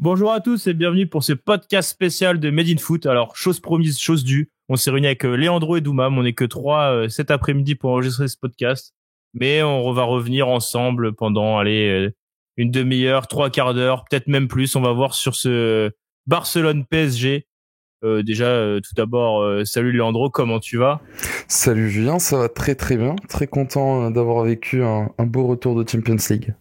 Bonjour à tous et bienvenue pour ce podcast spécial de Made in Foot. Alors, chose promise, chose due. On s'est réunis avec Leandro et Doumam. On n'est que trois cet après-midi pour enregistrer ce podcast. Mais on va revenir ensemble pendant, une demi-heure, trois quarts d'heure, peut-être même plus. On va voir sur ce Barcelone PSG. Tout d'abord, salut Leandro, comment tu vas? Salut Julien, ça va très très bien. Très content d'avoir vécu un beau retour de Champions League.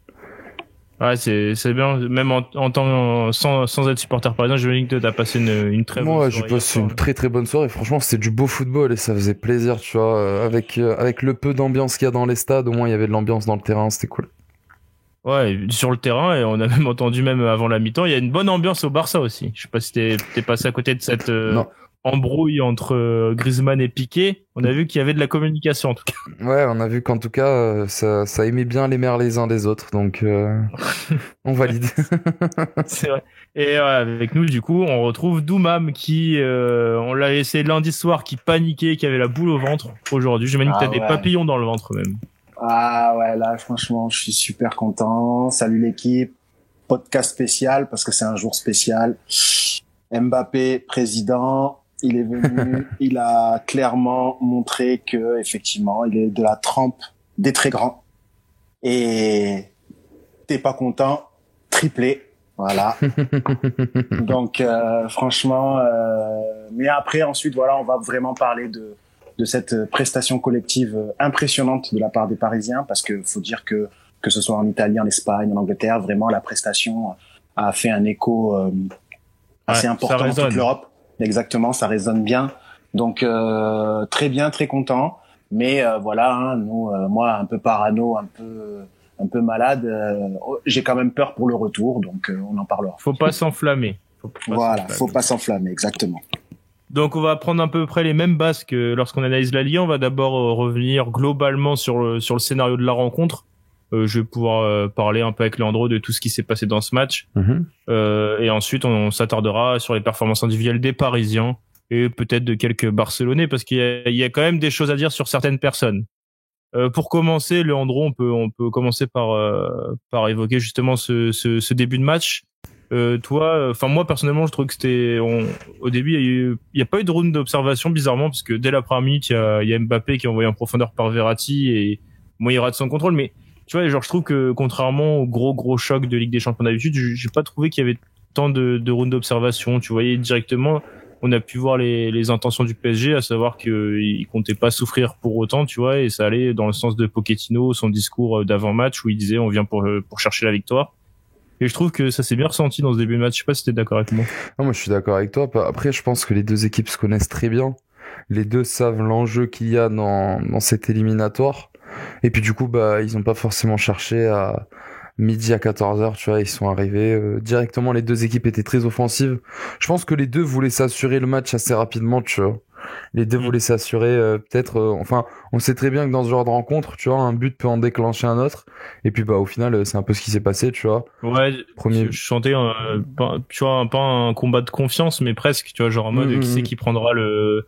Ouais, c'est bien. Même en tant sans être supporter parisien, je veux dire que t'as passé une très bonne soirée. Moi, j'ai passé une très très bonne soirée. Franchement, c'était du beau football et ça faisait plaisir, tu vois. Avec le peu d'ambiance qu'il y a dans les stades, au moins il y avait de l'ambiance dans le terrain, c'était cool. Ouais, sur le terrain, et on a même entendu même avant la mi-temps, il y a une bonne ambiance au Barça aussi. Je sais pas si t'es passé à côté de cette embrouille entre Griezmann et Piqué. On a vu qu'il y avait de la communication en tout cas. Ouais, on a vu qu'en tout cas, ça aimait bien les mères les uns des autres, donc on valide. C'est vrai. Et avec nous, du coup, on retrouve Doumam qui, on l'a laissé lundi soir, qui paniquait, qui avait la boule au ventre. Aujourd'hui, j'imagine que t'as des papillons dans le ventre même. Ah ouais, là franchement, je suis super content. Salut l'équipe. Podcast spécial parce que c'est un jour spécial. Mbappé, président, il est venu, il a clairement montré que effectivement, il est de la trempe des très grands. Et t'es pas content, triplé. Voilà. Donc franchement, mais après ensuite voilà, on va vraiment parler de cette prestation collective impressionnante de la part des Parisiens, parce que faut dire que ce soit en Italie, en Espagne, en Angleterre, vraiment la prestation a fait un écho assez important dans toute l'Europe. Exactement, ça résonne bien. Donc très bien, très content. Mais voilà, hein, nous, moi un peu parano, un peu malade, j'ai quand même peur pour le retour, donc on en parlera. Faut pas s'enflammer. Faut pas s'enflammer, exactement. Donc on va prendre à peu près les mêmes bases que lorsqu'on analyse la Ligue 1. On va d'abord revenir globalement sur le scénario de la rencontre. Je vais pouvoir parler un peu avec Leandro de tout ce qui s'est passé dans ce match. Et ensuite on s'attardera sur les performances individuelles des Parisiens et peut-être de quelques Barcelonais, parce qu'il y a quand même des choses à dire sur certaines personnes. Pour commencer, Leandro, on peut commencer par évoquer justement ce début de match. Moi personnellement, je trouve que au début, il y a pas eu de round d'observation bizarrement, parce que dès la première minute, il y a Mbappé qui est envoyé en profondeur par Verratti et moi il rate son contrôle. Mais tu vois, genre je trouve que contrairement au gros choc de Ligue des Champions d'habitude, j'ai pas trouvé qu'il y avait tant de round d'observation. Tu voyais directement, on a pu voir les intentions du PSG, à savoir qu'il comptait pas souffrir pour autant, tu vois, et ça allait dans le sens de Pochettino, son discours d'avant-match où il disait on vient pour chercher la victoire. Et je trouve que ça s'est bien ressenti dans ce début de match. Je sais pas si t'es d'accord avec moi. Non, moi je suis d'accord avec toi. Après, je pense que les deux équipes se connaissent très bien. Les deux savent l'enjeu qu'il y a dans cet éliminatoire. Et puis du coup, ils ont pas forcément cherché à midi à 14h, tu vois, ils sont arrivés directement. Les deux équipes étaient très offensives. Je pense que les deux voulaient s'assurer le match assez rapidement, tu vois. Les deux voulaient s'assurer on sait très bien que dans ce genre de rencontre, tu vois, un but peut en déclencher un autre, et puis au final c'est un peu ce qui s'est passé, tu vois. Ouais, je sentais tu vois, pas un combat de confiance, mais presque, tu vois, genre en mode qui c'est qui prendra le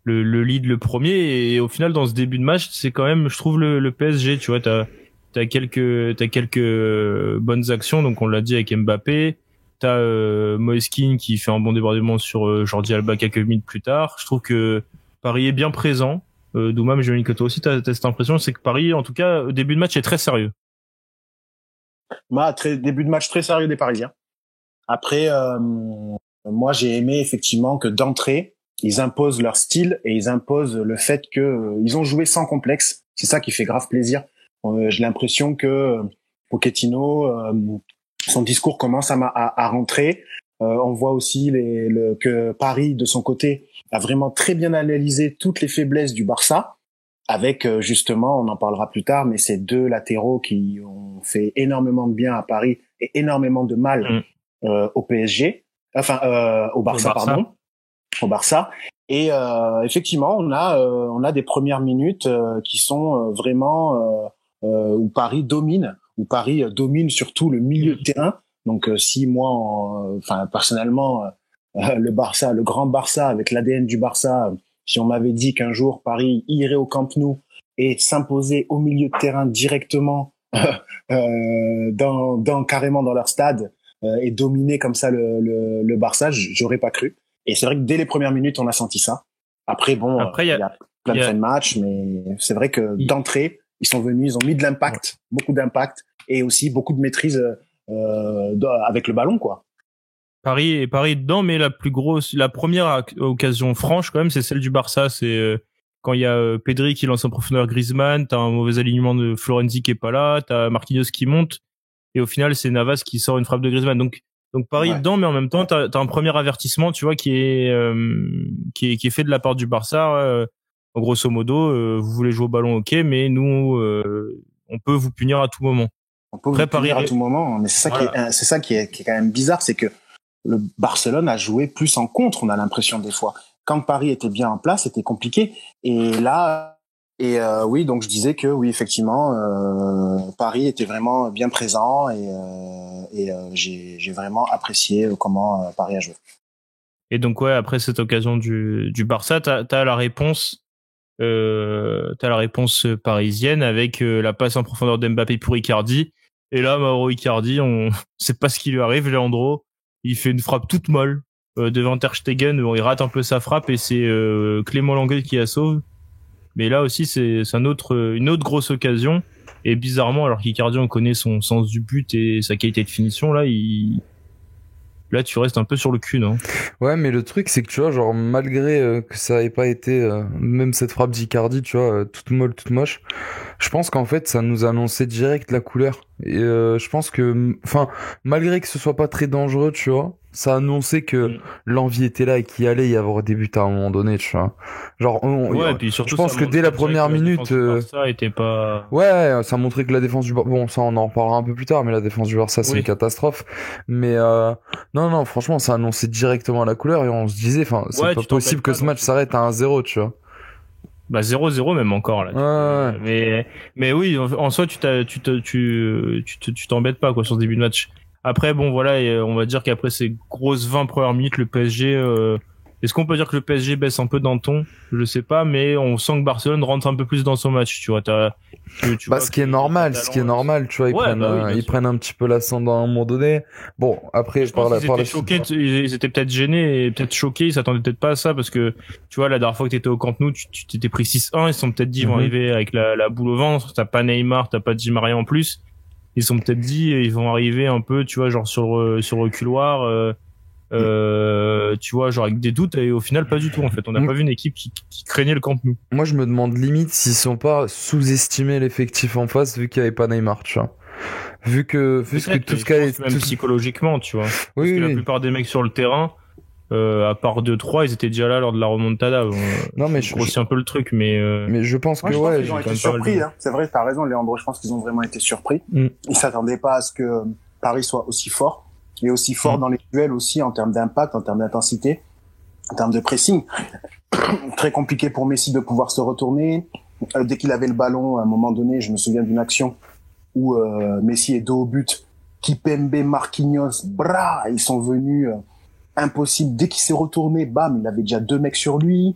lead le premier. Et au final, dans ce début de match, c'est quand même, je trouve, le PSG, tu vois, t'as quelques bonnes actions, donc on l'a dit avec Mbappé. T'as Moiskin qui fait un bon débordement sur Jordi Alba quelques minutes plus tard. Je trouve que Paris est bien présent. Doumam, j'imagine que toi aussi t'as cette impression, c'est que Paris, en tout cas, au début de match, est très sérieux. Début de match très sérieux des Parisiens. Après, moi j'ai aimé effectivement que d'entrée, ils imposent leur style et ils imposent le fait que ils ont joué sans complexe. C'est ça qui fait grave plaisir. J'ai l'impression que Pochettino, son discours commence à rentrer. On voit aussi que Paris, de son côté, a vraiment très bien analysé toutes les faiblesses du Barça, avec justement, on en parlera plus tard, mais ces deux latéraux qui ont fait énormément de bien à Paris et énormément de mal au PSG, au Barça, pardon, au Barça. Et effectivement, on a des premières minutes qui sont vraiment où Paris domine surtout le milieu de terrain. Donc si moi, personnellement, le Barça, le grand Barça avec l'ADN du Barça, si on m'avait dit qu'un jour Paris irait au Camp Nou et s'imposait au milieu de terrain directement carrément dans leur stade, et dominer comme ça le Barça, j'aurais pas cru. Et c'est vrai que dès les premières minutes, on a senti ça. Après, bon, il y a plein de fins de match, mais c'est vrai que d'entrée, ils sont venus, ils ont mis de l'impact, beaucoup d'impact, et aussi beaucoup de maîtrise avec le ballon, quoi. Paris dedans, mais la première occasion franche quand même, c'est celle du Barça. C'est quand il y a Pedri qui lance en profondeur Griezmann, t'as un mauvais alignement de Florenzi qui est pas là, t'as Marquinhos qui monte, et au final c'est Navas qui sort une frappe de Griezmann. Donc Paris dedans, mais en même temps t'as un premier avertissement, tu vois, qui est fait de la part du Barça. En grosso modo, vous voulez jouer au ballon, ok, mais nous on peut vous punir à tout moment. On peut vous punir à tout moment, mais c'est ça qui est quand même bizarre, c'est que le Barcelone a joué plus en contre, on a l'impression des fois. Quand Paris était bien en place, c'était compliqué. Et là, oui, donc je disais que oui, effectivement, Paris était vraiment bien présent et j'ai vraiment apprécié comment Paris a joué. Et donc ouais, après cette occasion du Barça, t'as la réponse parisienne avec la passe en profondeur d'Mbappé pour Icardi. Et là, Mauro Icardi, on sait pas ce qui lui arrive, Leandro. Il fait une frappe toute molle devant Ter Stegen. Bon, il rate un peu sa frappe et c'est Clément Lenglet qui la sauve. Mais là aussi, c'est une autre grosse occasion. Et bizarrement, alors qu'Icardi, on connaît son sens du but et sa qualité de finition, là, tu restes un peu sur le cul, non? Ouais, mais le truc, c'est que tu vois, genre, malgré que ça ait pas été, même cette frappe d'Icardi, tu vois, toute molle, toute moche, je pense qu'en fait, ça nous annonçait direct la couleur. Et je pense que, enfin, malgré que ce soit pas très dangereux, tu vois, ça annonçait que l'envie était là et qu'il allait y avoir des buts à un moment donné, tu vois. Genre, ouais, et puis surtout, je pense que dès la première minute, ça était pas. Ouais, ça montrait que la défense du Barça, bon, ça on en reparlera un peu plus tard, mais la défense du Barça c'est une catastrophe. Mais non, franchement, ça annonçait directement la couleur et on se disait, enfin, c'est pas possible que ce match s'arrête à 1-0, tu vois. Bah 0-0 même encore là. Ouais. Mais oui, en soi tu t'embêtes pas quoi sur ce début de match. Après bon voilà, on va dire qu'après ces grosses 20 premières minutes, le PSG est-ce qu'on peut dire que le PSG baisse un peu dans le ton? Je sais pas, mais on sent que Barcelone rentre un peu plus dans son match, tu vois. Ce qui est normal, tu vois, ils prennent un petit peu l'ascendant à un moment donné. Bon, après, ils étaient peut-être gênés et peut-être choqués, ils s'attendaient peut-être pas à ça parce que, tu vois, la dernière fois que t'étais au Camp Nou, tu t'étais pris 6-1, ils se sont peut-être dit, ils vont arriver avec la boule au ventre, t'as pas Neymar, t'as pas Di Maria en plus. Ils se sont peut-être dit, ils vont arriver un peu, tu vois, genre sur le reculoir, tu vois, genre avec des doutes, et au final pas du tout en fait. On n'a pas vu une équipe qui craignait le Camp Nou. Moi je me demande limite s'ils sont pas sous-estimés l'effectif en face vu qu'il y avait pas Neymar, tu vois. Vu que tout ce qu'il même psychologiquement, tu vois. Parce que la plupart des mecs sur le terrain, à part 2-3, ils étaient déjà là lors de la remontada. Non mais je grossis un peu le truc, mais je pense que ils ont été surpris. Hein. C'est vrai, t'as raison, Léandro. Je pense qu'ils ont vraiment été surpris. Ils s'attendaient pas à ce que Paris soit aussi fort. Et aussi fort dans les duels aussi en termes d'impact, en termes d'intensité, en termes de pressing. Très compliqué pour Messi de pouvoir se retourner. Dès qu'il avait le ballon, à un moment donné, je me souviens d'une action où Messi est dos au but. Kipembe, Marquinhos, ils sont venus impossible. Dès qu'il s'est retourné, bam, il avait déjà 2 mecs sur lui.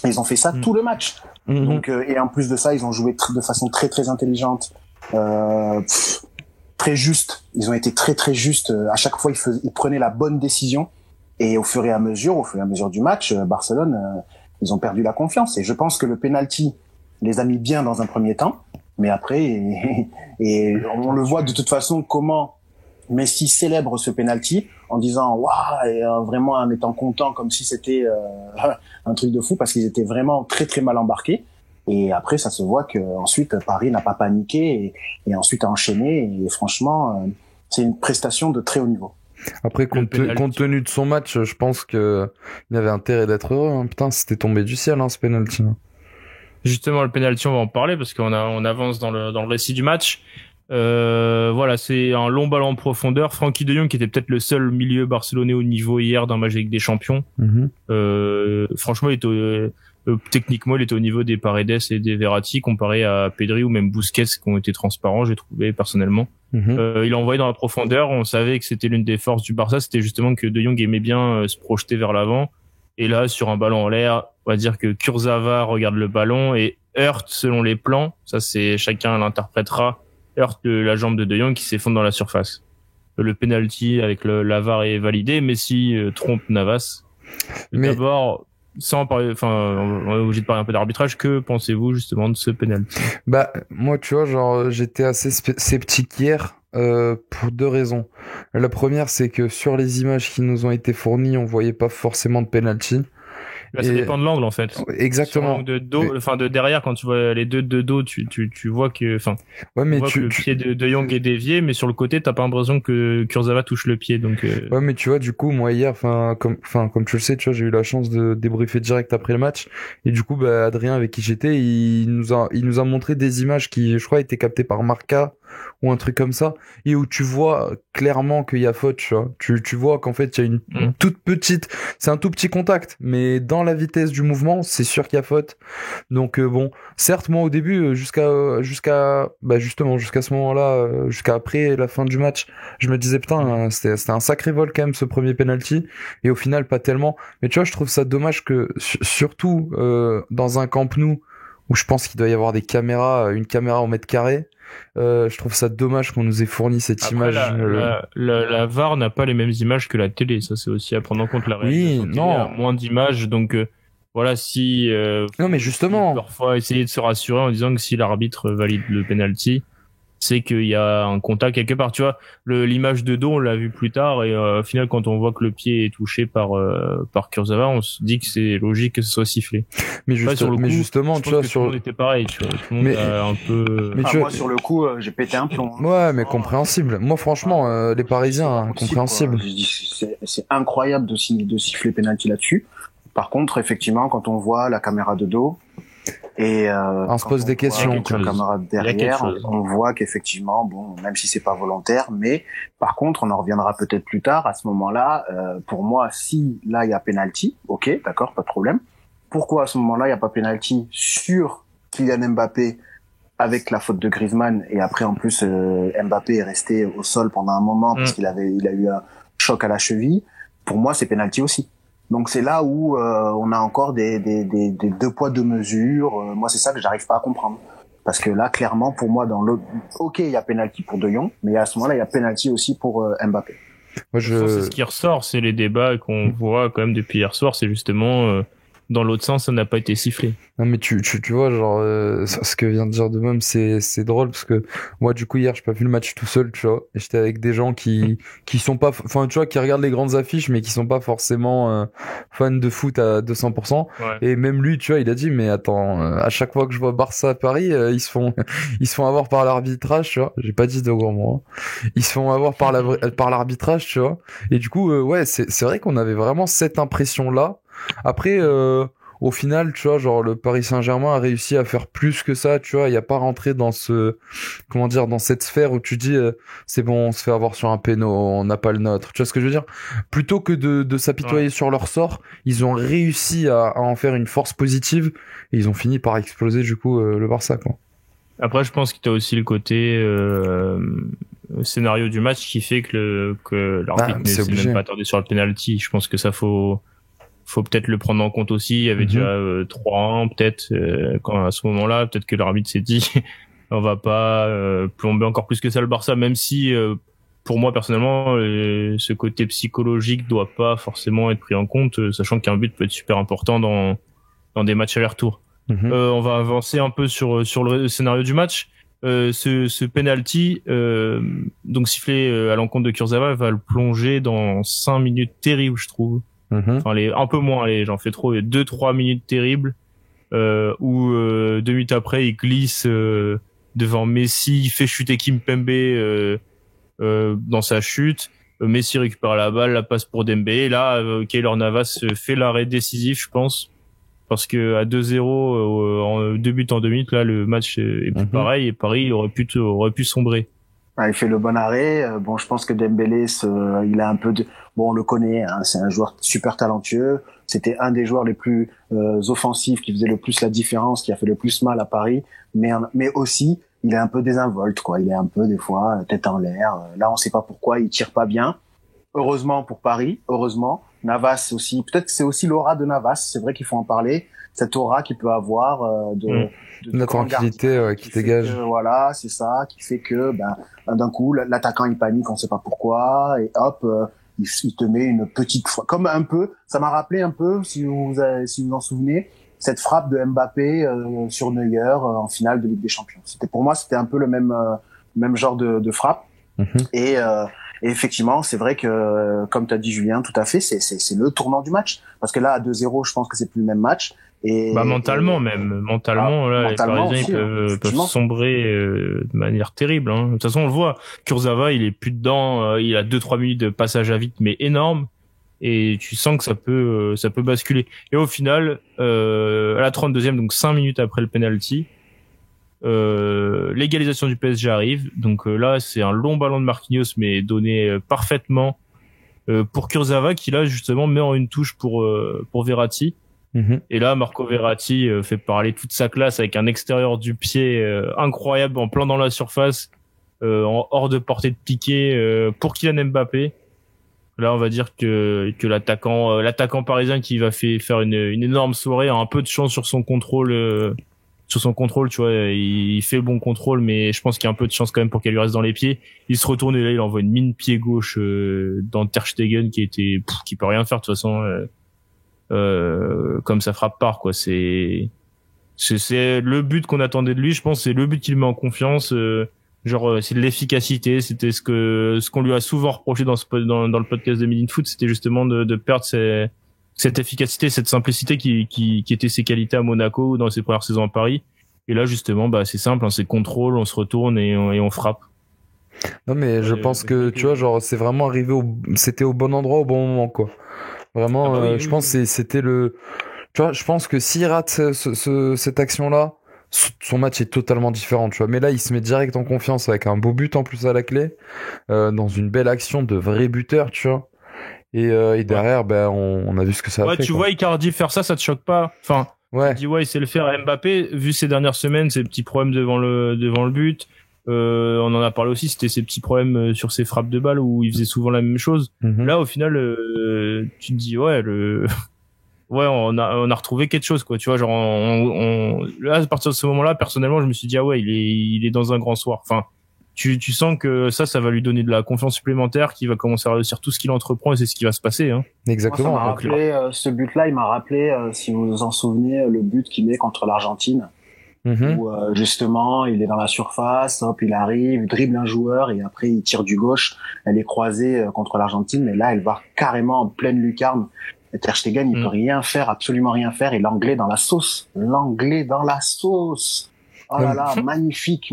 Ils ont fait ça tout le match. Donc et en plus de ça, ils ont joué de façon très très intelligente. Très juste, ils ont été très très justes. À chaque fois, ils prenaient la bonne décision. Et au fur et à mesure du match, Barcelone, ils ont perdu la confiance. Et je pense que le penalty les a mis bien dans un premier temps, mais après, et on le voit de toute façon comment Messi célèbre ce penalty en disant waouh, et vraiment en étant content comme si c'était un truc de fou parce qu'ils étaient vraiment très très mal embarqués. Et après, ça se voit que ensuite Paris n'a pas paniqué et ensuite a enchaîné. Et franchement, c'est une prestation de très haut niveau. Après, compte tenu de son match, je pense que il avait intérêt d'être heureux. Hein. Putain, c'était tombé du ciel, hein, ce penalty. Justement, le penalty, on va en parler parce on avance dans le récit du match. Voilà, c'est un long ballon en profondeur. Frenkie de Jong qui était peut-être le seul milieu barcelonais au niveau hier d'un match avec des champions. Franchement, techniquement, il était au niveau des Paredes et des Verratti comparé à Pedri ou même Busquets qui ont été transparents, j'ai trouvé personnellement. Il a envoyé dans la profondeur. On savait que c'était l'une des forces du Barça, c'était justement que De Jong aimait bien se projeter vers l'avant. Et là, sur un ballon en l'air, on va dire que Kurzawa regarde le ballon et heurte selon les plans. Ça, c'est chacun l'interprétera. Heurte la jambe de De Jong qui s'effondre dans la surface. le penalty avec la VAR est validé. Messi trompe Navas. Mais d'abord, sans parler, enfin, on est obligé de parler un peu d'arbitrage. Que pensez-vous justement de ce penalty? Bah, moi, tu vois, genre, j'étais assez sceptique hier. Pour 2 raisons. La première, c'est que sur les images qui nous ont été fournies, on voyait pas forcément de penalty. Là, ça dépend de l'angle en fait. Exactement. Sur de dos, enfin de derrière, quand tu vois les deux de dos, tu vois que, enfin, ouais, mais que le pied de Jong est dévié, mais sur le côté, t'as pas l'impression que Kurzawa touche le pied, donc. Ouais, mais tu vois, du coup, moi hier, comme tu le sais, tu vois, j'ai eu la chance de débriefer direct après le match, et du coup, bah, Adrien avec qui j'étais, il nous a montré des images qui, je crois, étaient captées par Marca ou un truc comme ça, et où tu vois clairement qu'il y a faute, tu vois. Tu vois qu'en fait, il y a une toute petite, c'est un tout petit contact, mais dans la vitesse du mouvement, c'est sûr qu'il y a faute. Donc bon, certes, moi au début, jusqu'à ce moment-là, jusqu'à après la fin du match, je me disais putain, c'était un sacré vol quand même ce premier penalty, et au final pas tellement. Mais tu vois, je trouve ça dommage que surtout dans un Camp Nou où je pense qu'il doit y avoir une caméra au mètre carré. Je trouve ça dommage qu'on nous ait fourni cette Après, image. La VAR n'a pas les mêmes images que la télé, ça c'est aussi à prendre en compte. La réalisation télé a moins d'images, donc voilà, si non mais justement, parfois essayer de se rassurer en disant que si l'arbitre valide le penalty, c'est qu'il y a un contact quelque part. Tu vois, l'image de dos, on l'a vu plus tard, et au final, quand on voit que le pied est touché par Kurzawa, on se dit que c'est logique que ce soit sifflé. Mais, justement, tu vois, tout le monde était pareil, tu vois. Tout le monde a un peu. Mais moi, sur le coup, j'ai pété un plomb. Hein. Ouais, mais compréhensible. Moi, franchement, les Parisiens, compréhensible. C'est incroyable de siffler penalty là-dessus. Par contre, effectivement, quand on voit la caméra de dos, et on se pose des questions. Avec un camarade derrière, on voit qu'effectivement, bon, même si c'est pas volontaire, mais par contre, on en reviendra peut-être plus tard. À ce moment-là, pour moi, si là il y a penalty, ok, d'accord, pas de problème. Pourquoi à ce moment-là il y a pas penalty sur Kylian Mbappé avec la faute de Griezmann, et après en plus Mbappé est resté au sol pendant un moment parce qu'il a eu un choc à la cheville. Pour moi, c'est penalty aussi. Donc c'est là où on a encore des 2 poids 2 mesures. Moi, c'est ça que j'arrive pas à comprendre. Parce que là, clairement, pour moi, dans l'autre, ok, il y a penalty pour De Jong, mais à ce moment-là, il y a penalty aussi pour Mbappé. Moi, c'est ce qui ressort, c'est les débats qu'on voit quand même depuis hier soir. C'est justement dans l'autre sens, ça n'a pas été sifflé. Non mais tu vois, genre ce que vient de dire de même, c'est drôle parce que moi du coup hier j'ai pas vu le match tout seul, tu vois, et j'étais avec des gens qui sont pas, enfin tu vois, qui regardent les grandes affiches mais qui sont pas forcément fans de foot à 200%. Ouais. Et même lui, tu vois, il a dit mais attends, à chaque fois que je vois Barça à Paris, ils se font avoir par l'arbitrage, tu vois. J'ai pas dit de gros mots. Hein. Ils se font avoir par l'arbitrage, tu vois. Et du coup ouais, c'est vrai qu'on avait vraiment cette impression là. Après, au final, tu vois, genre le Paris Saint-Germain a réussi à faire plus que ça, tu vois. Il y a pas rentré dans dans cette sphère où tu dis, c'est bon, on se fait avoir sur un péno, on n'a pas le nôtre. Tu vois ce que je veux dire? Plutôt que de s'apitoyer sur leur sort, ils ont réussi à en faire une force positive et ils ont fini par exploser du coup le Barça, quoi. Après, je pense qu'il y a aussi le côté scénario du match qui fait que l'arbitre ne s'est même pas attardé sur le penalty. Je pense que ça faut peut-être le prendre en compte aussi. Il y avait déjà 3-1 peut-être quand à ce moment-là, peut-être que l'arbitre s'est dit on va pas plomber encore plus que ça le Barça, même si pour moi personnellement ce côté psychologique doit pas forcément être pris en compte, sachant qu'un but peut être super important dans des matchs aller-retour. On va avancer un peu sur le scénario du match. Ce penalty donc sifflé à l'encontre de Kurzawa va le plonger dans 5 minutes terribles, je trouve. Enfin, un peu moins, j'en fais trop. 2-3 minutes terribles où 2 minutes après il glisse devant Messi, il fait chuter Kimpembe dans sa chute. Messi récupère la balle, la passe pour Dembélé. Et là, Keylor Navas fait l'arrêt décisif, je pense, parce que à 2-0 en 2 buts en 2 minutes, là le match est plus pareil et Paris aurait pu sombrer. Il fait le bon arrêt. Bon, je pense que Dembélé, il a un peu de... Bon, on le connaît, hein, c'est un joueur super talentueux. C'était un des joueurs les plus offensifs, qui faisait le plus la différence, qui a fait le plus mal à Paris. Mais aussi, il est un peu désinvolte, quoi. Il est un peu, des fois, tête en l'air. Là, on sait pas pourquoi, il tire pas bien. Heureusement pour Paris, Navas aussi. Peut-être que c'est aussi l'aura de Navas. C'est vrai qu'il faut en parler. Cette aura qu'il peut avoir de la tranquillité qui dégage. Voilà, c'est ça, qui fait que d'un coup l'attaquant il panique, on sait pas pourquoi, et hop, il te met une petite frappe. Comme un peu, ça m'a rappelé un peu, si vous en souvenez, cette frappe de Mbappé sur Neuer en finale de Ligue des Champions. Pour moi, c'était un peu le même genre de frappe. Et effectivement, c'est vrai que, comme tu as dit Julien, tout à fait, c'est le tournant du match. Parce que là, à 2-0, je pense que c'est plus le même match. Mentalement, les Parisiens aussi, peuvent sombrer de manière terrible. Hein. De toute façon, on le voit. Kurzawa, il est plus dedans. Il a 2-3 minutes de passage à vide, mais énorme. Et tu sens que ça peut basculer. Et au final, à la 32e, donc 5 minutes après le penalty, l'égalisation du PSG arrive. Donc là, c'est un long ballon de Marquinhos, mais donné parfaitement pour Kurzawa, qui là justement met en une touche pour Verratti. Et là, Marco Verratti fait parler toute sa classe avec un extérieur du pied incroyable, en plein dans la surface, hors de portée de Piqué pour Kylian Mbappé. Là, on va dire que l'attaquant parisien qui va faire une énorme soirée a un peu de chance sur son contrôle. Tu vois, il fait le bon contrôle, mais je pense qu'il y a un peu de chance quand même pour qu'elle lui reste dans les pieds. Il se retourne et là, il envoie une mine pied gauche dans Ter Stegen qui peut rien faire de toute façon. Comme ça frappe part, quoi. C'est le but qu'on attendait de lui, je pense. C'est le but qui le met en confiance. C'est de l'efficacité. C'était ce qu'on lui a souvent reproché dans le podcast de Midi Foot, c'était justement de perdre cette efficacité, cette simplicité qui était ses qualités à Monaco ou dans ses premières saisons à Paris. Et là, justement, c'est simple, hein, c'est contrôle, on se retourne et on frappe. Non, mais je pense que, tu vois, c'est vraiment arrivé c'était au bon endroit au bon moment, quoi. Vraiment, je pense que c'était tu vois, je pense que s'il rate cette action-là, son match est totalement différent, tu vois. Mais là, il se met direct en confiance avec un beau but en plus à la clé, dans une belle action de vrai buteur, tu vois. Et derrière, on a vu ce que ça a fait. Tu vois Icardi faire ça te choque pas. Enfin, tu dis il sait le faire. Mbappé, vu ces dernières semaines, ses petits problèmes devant le but, on en a parlé aussi, c'était ses petits problèmes sur ses frappes de balle où il faisait souvent la même chose. Là, au final, tu te dis on a retrouvé quelque chose, quoi. Tu vois, genre là, à partir de ce moment-là, personnellement, je me suis dit il est dans un grand soir. Enfin, tu sens que ça va lui donner de la confiance supplémentaire, qu'il va commencer à réussir tout ce qu'il entreprend et c'est ce qui va se passer, hein. Exactement. Moi, ça m'a rappelé, ce but-là, il m'a rappelé, si vous vous en souvenez, le but qu'il met contre l'Argentine. Où justement il est dans la surface, hop, il arrive, il dribble un joueur et après il tire du gauche, elle est croisée contre l'Argentine, mais là elle va carrément en pleine lucarne. Et Ter Stegen, il peut rien faire, absolument rien faire, et l'anglais dans la sauce. Oh là là, magnifique,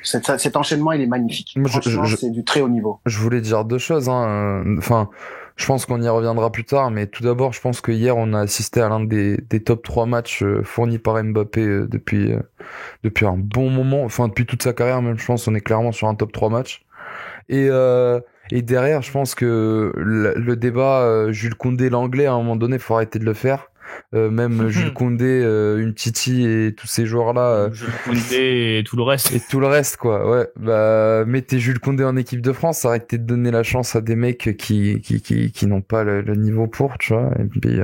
cet enchaînement, il est magnifique. Franchement, c'est du très haut niveau. Je voulais dire deux choses, hein. Enfin, je pense qu'on y reviendra plus tard, mais tout d'abord, je pense que hier, on a assisté à l'un des top 3 matchs fournis par Mbappé depuis un bon moment. Enfin, depuis toute sa carrière, même, je pense, on est clairement sur un top 3 match. Et derrière, je pense que le débat Jules Koundé, l'anglais, à un moment donné, faut arrêter de le faire. Même Jules Koundé, Umtiti et tous ces joueurs-là. Jules Koundé et tout le reste. Et tout le reste, quoi. Ouais. Mettez Jules Koundé en équipe de France, arrêtez de donner la chance à des mecs qui n'ont pas le niveau pour, tu vois. Et puis,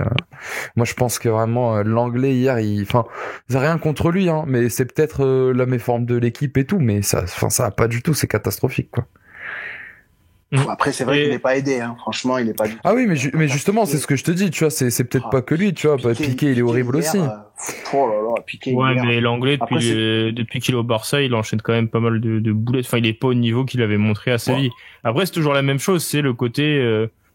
moi, je pense que vraiment, l'anglais hier, enfin, c'est rien contre lui, hein, mais c'est peut-être la méforme de l'équipe et tout, mais ça a pas du tout, c'est catastrophique, quoi. Après, c'est vrai qu'il n'est pas aidé, hein. Franchement, il est pas du tout. Ah oui, mais justement, c'est ce que je te dis, tu vois, c'est peut-être pas que lui, tu vois. Piqué, il est horrible aussi. Oh là là, Piqué. Ouais, mais l'anglais, depuis qu'il est au Barça, il enchaîne quand même pas mal de boulettes. Enfin, il est pas au niveau qu'il avait montré à Séville. Après, c'est toujours la même chose, c'est le côté,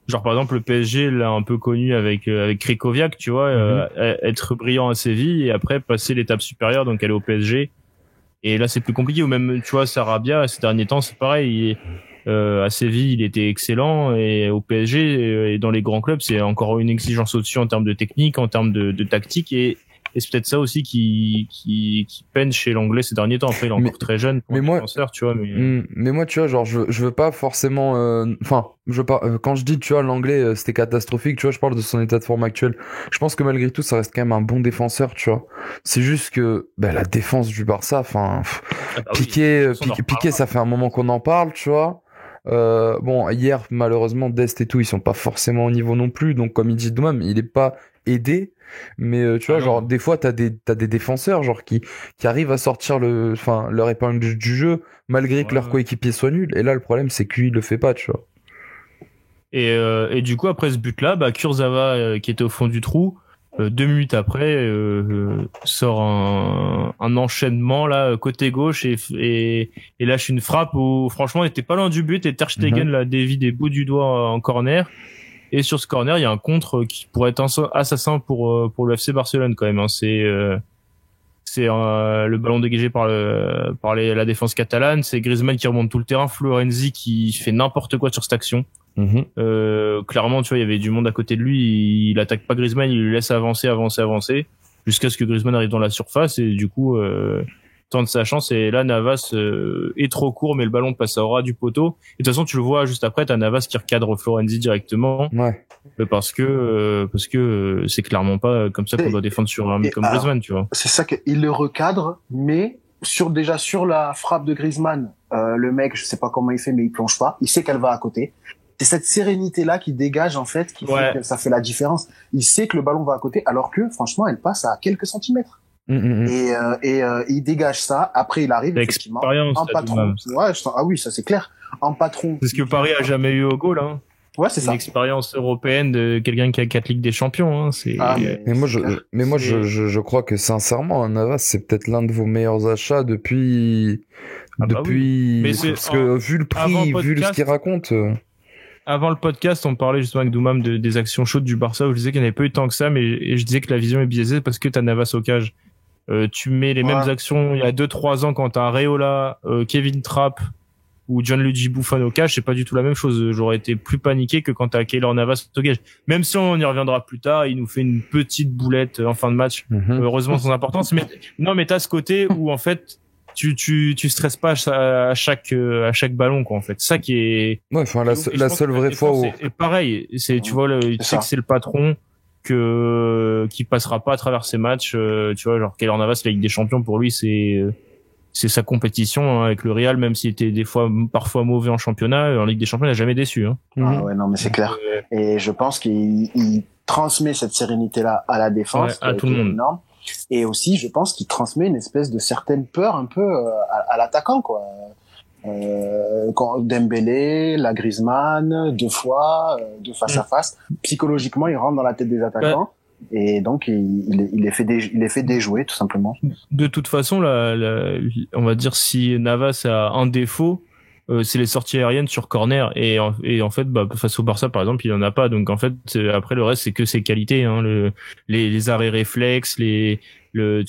genre, par exemple, le PSG l'a un peu connu avec Krychowiak, tu vois, être brillant à Séville et après passer l'étape supérieure, donc aller au PSG. Et là, c'est plus compliqué. Ou même, tu vois, Sarabia, ces derniers temps, c'est pareil. À Séville, il était excellent et au PSG et dans les grands clubs, c'est encore une exigence au-dessus en termes de technique, en termes de tactique et c'est peut-être ça aussi qui peine chez l'anglais ces derniers temps. Après, il est encore très jeune, défenseur, tu vois. Mais moi, tu vois, genre, je veux pas forcément. Enfin, je veux pas. Quand je dis, tu vois, l'anglais, c'était catastrophique. Tu vois, je parle de son état de forme actuel. Je pense que malgré tout, ça reste quand même un bon défenseur, tu vois. C'est juste que la défense du Barça, enfin, Piqué, ça fait un moment qu'on en parle, tu vois. Bon, hier, malheureusement, Dest et tout, ils sont pas forcément au niveau non plus. Donc, comme il dit Doumam, il est pas aidé. Mais tu vois, genre, des fois, t'as des défenseurs, genre, qui arrivent à sortir leur épingle du jeu, malgré que leur coéquipier soit nul. Et là, le problème, c'est que lui, il le fait pas, tu vois. Et du coup, après ce but-là, Kurzawa, qui était au fond du trou, 2 minutes après, sort un enchaînement là côté gauche et lâche une frappe où franchement il était pas loin du but et Ter Stegen l'a dévie des bouts du doigt en corner. Et sur ce corner, il y a un contre qui pourrait être assassin pour le FC Barcelone quand même. Hein. C'est le ballon dégagé par la défense catalane. C'est Griezmann qui remonte tout le terrain. Florenzi qui fait n'importe quoi sur cette action. Clairement, tu vois, il y avait du monde à côté de lui. Il attaque pas Griezmann, il le laisse avancer, jusqu'à ce que Griezmann arrive dans la surface et du coup tente sa chance. Et là, Navas est trop court, mais le ballon passe à ras du poteau. Et de toute façon, tu le vois juste après, t'as Navas qui recadre Florenzi directement. Ouais. Parce que c'est clairement pas comme ça qu'on doit défendre sur un mec comme Griezmann, tu vois. C'est ça qu'il le recadre, mais sur la frappe de Griezmann, le mec, je sais pas comment il fait, mais il plonge pas. Il sait qu'elle va à côté. C'est cette sérénité-là qui dégage, en fait, qui fait que ça fait la différence. Il sait que le ballon va à côté, alors que, franchement, elle passe à quelques centimètres. Et il dégage ça. Après, il arrive, effectivement, en patron. Ah oui, ça, c'est clair. En patron. C'est ce que Paris a jamais eu au goal, hein. Ouais, c'est ça. Une expérience européenne de quelqu'un qui a 4 Ligues des Champions, hein. Moi, je crois que, sincèrement, Navas, c'est peut-être l'un de vos meilleurs achats depuis, parce que, vu le prix, vu ce qu'il raconte, Avant le podcast, on parlait justement avec Doumam des actions chaudes du Barça où je disais qu'il n'y avait pas eu tant que ça, et je disais que la vision est biaisée parce que t'as Navas au cage. Tu mets les mêmes actions il y a 2-3 ans quand t'as Areola, Kevin Trapp ou Gianluigi Buffon au cage, c'est pas du tout la même chose. J'aurais été plus paniqué que quand t'as Keylor Navas au cage. Même si on y reviendra plus tard, il nous fait une petite boulette en fin de match, heureusement sans importance. Mais t'as ce côté où en fait tu stresses pas à chaque ballon, quoi, en fait. Ça qui est la seule vraie fois où et pareil, tu vois, tu sais que c'est le patron qui passera pas à travers ces matchs, tu vois, genre Keylor Navas, la Ligue des Champions pour lui c'est sa compétition, hein, avec le Real, même s'il était parfois mauvais en championnat, en Ligue des Champions il n'a jamais déçu, hein. Ah ouais, non mais c'est clair. Et je pense qu'il transmet cette sérénité là à la défense, à tout le monde. Énorme. Et aussi, je pense qu'il transmet une espèce de certaine peur un peu à l'attaquant, quoi. Quand Dembélé, la Griezmann, deux fois, de face à face, psychologiquement, il rentre dans la tête des attaquants. Et donc, il les fait déjouer, tout simplement. De toute façon, on va dire, si Navas a un défaut, c'est les sorties aériennes sur corner, et en fait, face au Barça par exemple, il en a pas. Donc en fait, après le reste c'est que ses qualités, hein, les arrêts réflexes, tu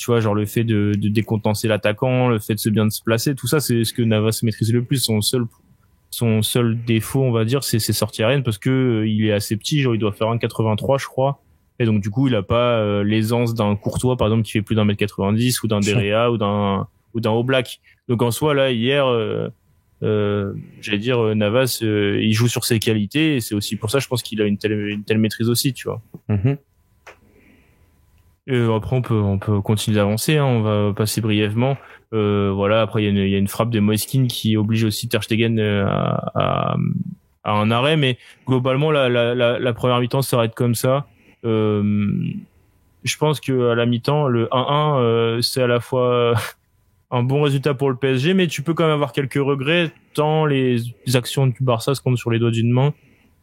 vois, genre le fait de décontenancer l'attaquant, le fait de se placer, tout ça c'est ce que Navas maîtrise le plus. Son seul défaut, on va dire, c'est ses sorties aériennes, parce que il est assez petit, genre il doit faire 1,83 je crois. Et donc du coup, il a pas l'aisance d'un Courtois par exemple qui fait plus d'1m90, ou d'un Derrea ou d'un Oblak. Donc en soi là hier j'allais dire, Navas il joue sur ses qualités, et c'est aussi pour ça je pense qu'il a une telle maîtrise aussi, tu vois. Après on peut continuer d'avancer, hein, on va passer brièvement. Voilà, après il y a une frappe de Moiskin qui oblige aussi Ter Stegen à un arrêt, mais globalement la première mi-temps s'arrête comme ça. Je pense que à la mi-temps le 1-1 c'est à la fois un bon résultat pour le PSG, mais tu peux quand même avoir quelques regrets, tant les actions du Barça se comptent sur les doigts d'une main,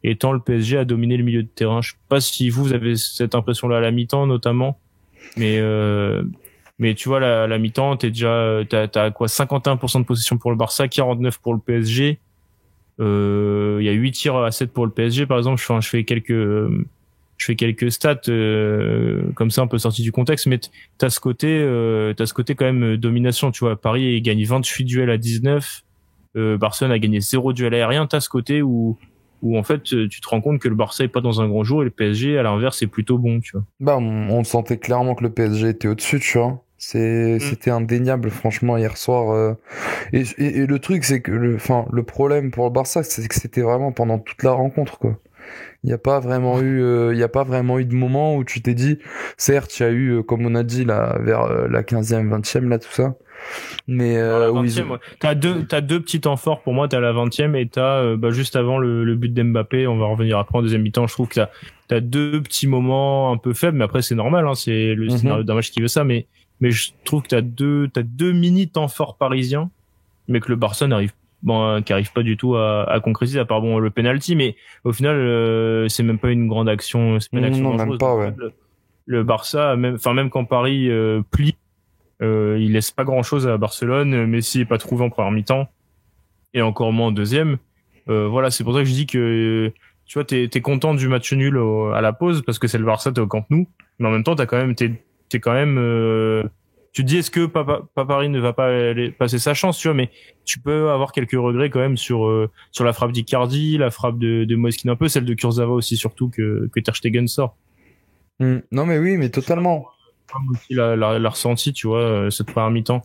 et tant le PSG a dominé le milieu de terrain. Je sais pas si vous avez cette impression-là à la mi-temps notamment, mais tu vois, la mi-temps, t'as quoi, 51% de possession pour le Barça, 49 pour le PSG. Il y a 8 tirs à 7 pour le PSG, par exemple. Je fais quelques stats comme ça un peu sortis du contexte, mais t'as ce côté quand même domination, tu vois. Paris gagne 28 duels à 19, Barcelone a gagné 0 duel aérien. T'as ce côté où en fait tu te rends compte que le Barça est pas dans un grand jour, et le PSG à l'inverse est plutôt bon, tu vois. On sentait clairement que le PSG était au-dessus, tu vois. C'était indéniable, franchement, hier soir. Et le truc, c'est que le problème pour le Barça, c'est que c'était vraiment pendant toute la rencontre, quoi. Il n'y a pas vraiment eu, il y a pas vraiment eu de moment où tu t'es dit, certes, il y a eu, comme on a dit, là, vers la 15e, 20e, là, tout ça. Mais La où 20e, ouais. T'as deux petits temps forts pour moi. T'as la 20e et t'as juste avant le but d'Mbappé. On va revenir après en deuxième mi-temps. Je trouve que t'as deux petits moments un peu faibles, mais après c'est normal. Hein, c'est le scénario d'un match qui veut ça. Mais je trouve que t'as deux mini temps forts parisiens, mais que le Barça qui arrive pas du tout à concrétiser, à part le penalty. Mais au final, c'est même pas une grande action. C'est pas une action dangereuse. Même pas, ouais. Le Barça, même quand Paris plie. Il laisse pas grand chose à Barcelone. Messi est pas trouvé en première mi-temps et encore moins en deuxième. Voilà, c'est pour ça que je dis que tu vois, t'es content du match nul à la pause parce que c'est le Barça, t'es au Camp Nou, mais en même temps t'es quand même tu te dis est-ce que Paris ne va pas passer sa chance, tu vois, mais tu peux avoir quelques regrets quand même sur la frappe d'Icardi, la frappe de Moiskin un peu, celle de Kurzawa aussi surtout que Ter Stegen sort. Non mais oui, mais totalement. Aussi la ressenti, tu vois, cette première mi-temps.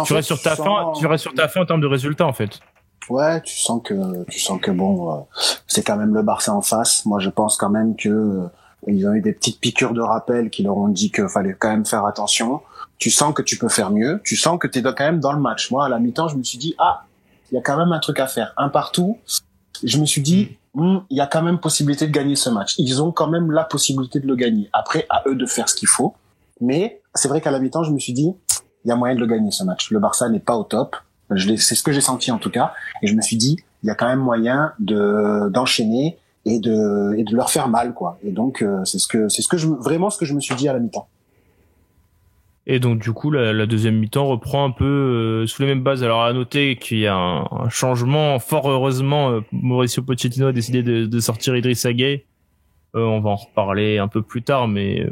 Tu restes sur ta fin en termes de résultats, en fait. Ouais, tu sens que bon, c'est quand même le Barça en face. Moi, je pense quand même que ils ont eu des petites piqûres de rappel qui leur ont dit qu'il fallait quand même faire attention. Tu sens que tu peux faire mieux. Tu sens que t'es quand même dans le match. Moi, à la mi-temps, je me suis dit, il y a quand même un truc à faire. Un partout. Je me suis dit, il y a quand même possibilité de gagner ce match. Ils ont quand même la possibilité de le gagner. Après, à eux de faire ce qu'il faut. Mais c'est vrai qu'à la mi-temps, je me suis dit, il y a moyen de le gagner ce match. Le Barça n'est pas au top. C'est ce que j'ai senti en tout cas. Et je me suis dit, il y a quand même moyen d'enchaîner et de leur faire mal, quoi. Et donc, vraiment ce que je me suis dit à la mi-temps. Et donc, du coup, la deuxième mi-temps reprend un peu sous les mêmes bases. Alors, à noter qu'il y a un changement. Fort heureusement, Mauricio Pochettino a décidé de sortir Idrissa Gueye. On va en reparler un peu plus tard, mais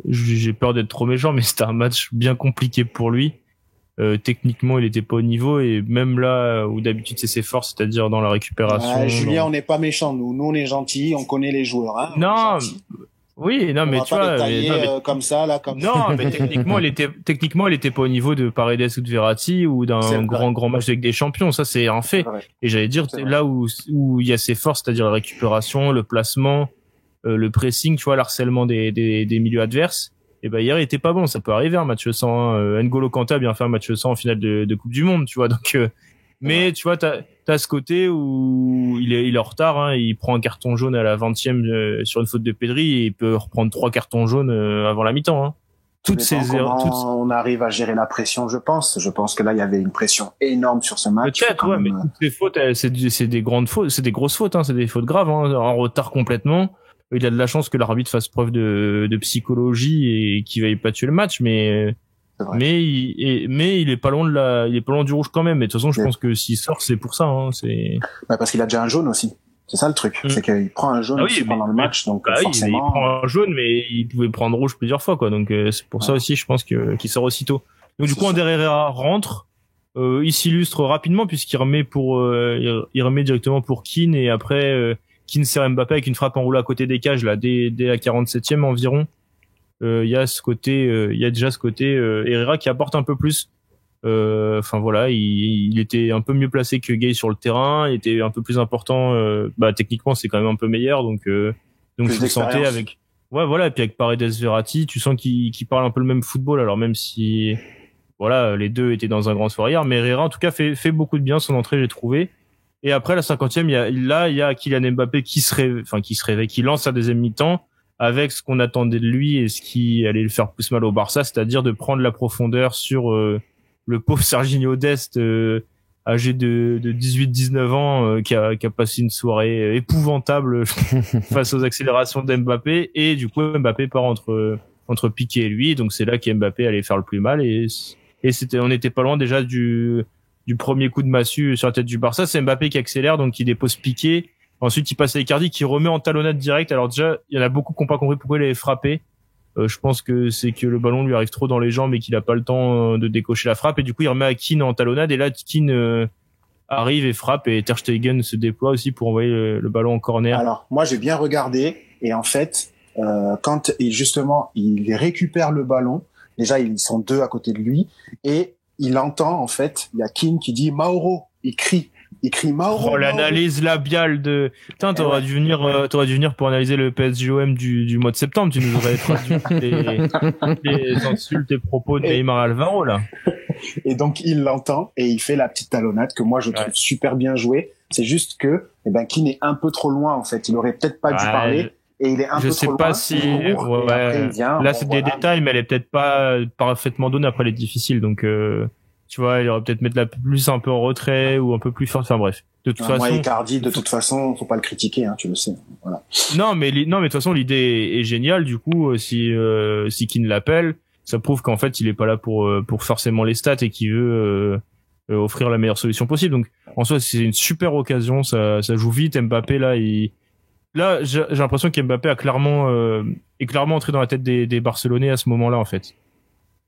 j'ai peur d'être trop méchant, mais c'était un match bien compliqué pour lui. Techniquement, il était pas au niveau, et même là où d'habitude c'est ses forces, c'est-à-dire dans la récupération. Julien, on n'est pas méchant, nous on est gentils, on connaît les joueurs. Hein, non, oui, non, mais tu vois, comme ça là, comme non, mais techniquement, il était pas au niveau de Paredes ou de Verratti ou d'un grand match avec des champions. Ça, c'est un fait. Et j'allais dire là où il y a ses forces, c'est-à-dire la récupération, le placement, le pressing, tu vois, l'harcèlement des milieux adverses. Et ben hier il était pas bon, ça peut arriver un match sans N'Golo Kanté a bien fait un match sans en finale de Coupe du Monde, tu vois. Donc mais tu vois t'as ce côté où il est en retard, hein, il prend un carton jaune à la 20e sur une faute de Pedri, et il peut reprendre 3 cartons jaunes avant la mi-temps, hein. Toutes ces erreurs, on arrive à gérer la pression, je pense que là il y avait une pression énorme sur ce match. Peut-être, ouais, mais toutes ces fautes, c'est des grandes fautes, c'est des grosses fautes, hein, c'est des fautes graves, hein, en retard complètement. Il a de la chance que l'arbitre fasse preuve de psychologie et qu'il veuille pas tuer le match, mais il est pas loin du rouge quand même. Mais de toute façon, je pense que s'il sort, c'est pour ça, hein, parce qu'il a déjà un jaune aussi. C'est ça le truc, c'est qu'il prend un jaune aussi pendant le match, donc forcément. Il prend un jaune, mais il pouvait prendre rouge plusieurs fois, quoi. Donc c'est pour ça aussi, je pense qu'il sort aussitôt. Donc du coup, Ander Herrera rentre, il s'illustre rapidement puisqu'il remet il remet directement pour Keane, et après Keane sert Mbappé avec une frappe enroulée à côté des cages là dès la 47e environ. Il y a déjà ce côté Herrera qui apporte un peu plus. Enfin voilà, il était un peu mieux placé que Gueye sur le terrain, il était un peu plus important. Techniquement c'est quand même un peu meilleur, donc je le sentais avec. Ouais voilà, et puis avec Paredes Verratti, tu sens qu'ils parlent un peu le même football. Alors même si voilà les deux étaient dans un grand soir hier, mais Herrera en tout cas fait beaucoup de bien son entrée, j'ai trouvé. Et après la 50e, il y a Kylian Mbappé qui se réveille, qui lance sa deuxième mi-temps avec ce qu'on attendait de lui et ce qui allait le faire plus mal au Barça, c'est-à-dire de prendre la profondeur sur le pauvre Serginho Dest, âgé de 18-19 ans, qui a passé une soirée épouvantable face aux accélérations d'Mbappé, et du coup Mbappé part entre Piqué et lui, donc c'est là qu'Mbappé allait faire le plus mal, et on n'était pas loin déjà du premier coup de massue sur la tête du Barça. C'est Mbappé qui accélère, donc il dépose Piqué. Ensuite, il passe à Icardi qui remet en talonnade direct. Alors déjà, il y en a beaucoup qui n'ont pas compris pourquoi il avait frappé. Je pense que c'est que le ballon lui arrive trop dans les jambes et qu'il n'a pas le temps de décocher la frappe. Et du coup, il remet à Keane en talonnade. Et là, Keane arrive et frappe. Et Ter Stegen se déploie aussi pour envoyer le ballon en corner. Alors, moi, j'ai bien regardé. Et en fait, quand il récupère le ballon, déjà, ils sont deux à côté de lui. Et il entend, en fait, il y a Keane qui dit Mauro, il crie Il crie Mauro. Oh, l'analyse labiale de... Putain, t'aurais dû venir pour analyser le PSG-OM du mois de septembre. Tu nous aurais traduit les insultes et propos de Neymar Alvaro, là. Et donc, il l'entend et il fait la petite talonnade que moi, je trouve super bien jouée. C'est juste que, Keane est un peu trop loin, en fait. Il aurait peut-être pas dû parler. Et il est un peu trop loin. Je sais pas si... Là, c'est des détails, mais elle est peut-être pas parfaitement donnée. Après, elle est difficile. Donc, tu vois, il aurait peut-être mettre la plus un peu en retrait ou un peu plus fort. Enfin, bref. De toute façon. Moi, Icardi, de toute façon, faut pas le critiquer, hein, tu le sais. Voilà. Non, mais de toute façon, l'idée est géniale. Du coup, si Keane l'appelle, ça prouve qu'en fait, il est pas là pour forcément les stats et qu'il veut, offrir la meilleure solution possible. Donc, en soi, c'est une super occasion. Ça joue vite. Mbappé, là, j'ai l'impression qu'Mbappé est clairement entré dans la tête des Barcelonais à ce moment-là, en fait.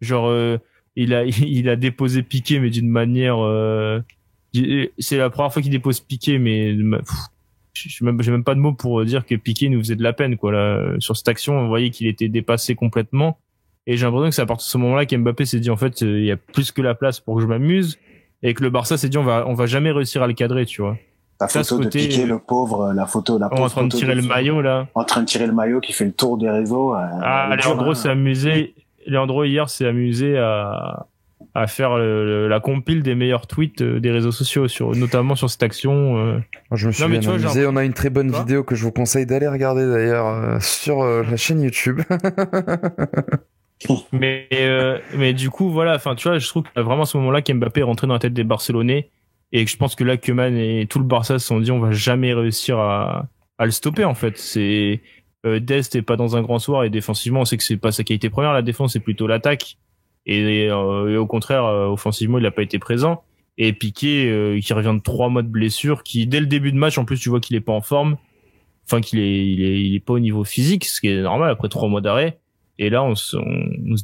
Genre, il a déposé Piqué, mais d'une manière, c'est la première fois qu'il dépose Piqué, mais j'ai même pas de mots pour dire que Piqué nous faisait de la peine, quoi, là. Sur cette action, on voyait qu'il était dépassé complètement. Et j'ai l'impression que c'est à partir de ce moment-là qu'Mbappé s'est dit, en fait, il y a plus que la place pour que je m'amuse. Et que le Barça s'est dit, on va jamais réussir à le cadrer, tu vois. La photo de Piqué, le pauvre, la pauvre en train de tirer le maillot, là. En train de tirer le maillot qui fait le tour des réseaux. Leandro s'est amusé. Leandro, hier, s'est amusé à faire la compile des meilleurs tweets des réseaux sociaux, notamment sur cette action. Je me suis bien amusé. On a une très bonne vidéo que je vous conseille d'aller regarder d'ailleurs sur la chaîne YouTube. mais du coup, voilà, enfin, tu vois, je trouve que vraiment à ce moment-là qu'Mbappé est rentré dans la tête des Barcelonais et que je pense que là, Koeman et tout le Barça se sont dit, on va jamais réussir à le stopper, en fait. C'est, Dest est pas dans un grand soir et défensivement, on sait que c'est pas sa qualité première, la défense, c'est plutôt l'attaque. Et au contraire, offensivement, il a pas été présent. Et Piqué, qui revient de 3 mois de blessure, qui, dès le début de match, en plus, tu vois qu'il est pas en forme. Enfin, il est pas au niveau physique, ce qui est normal après 3 mois d'arrêt. Et là, on se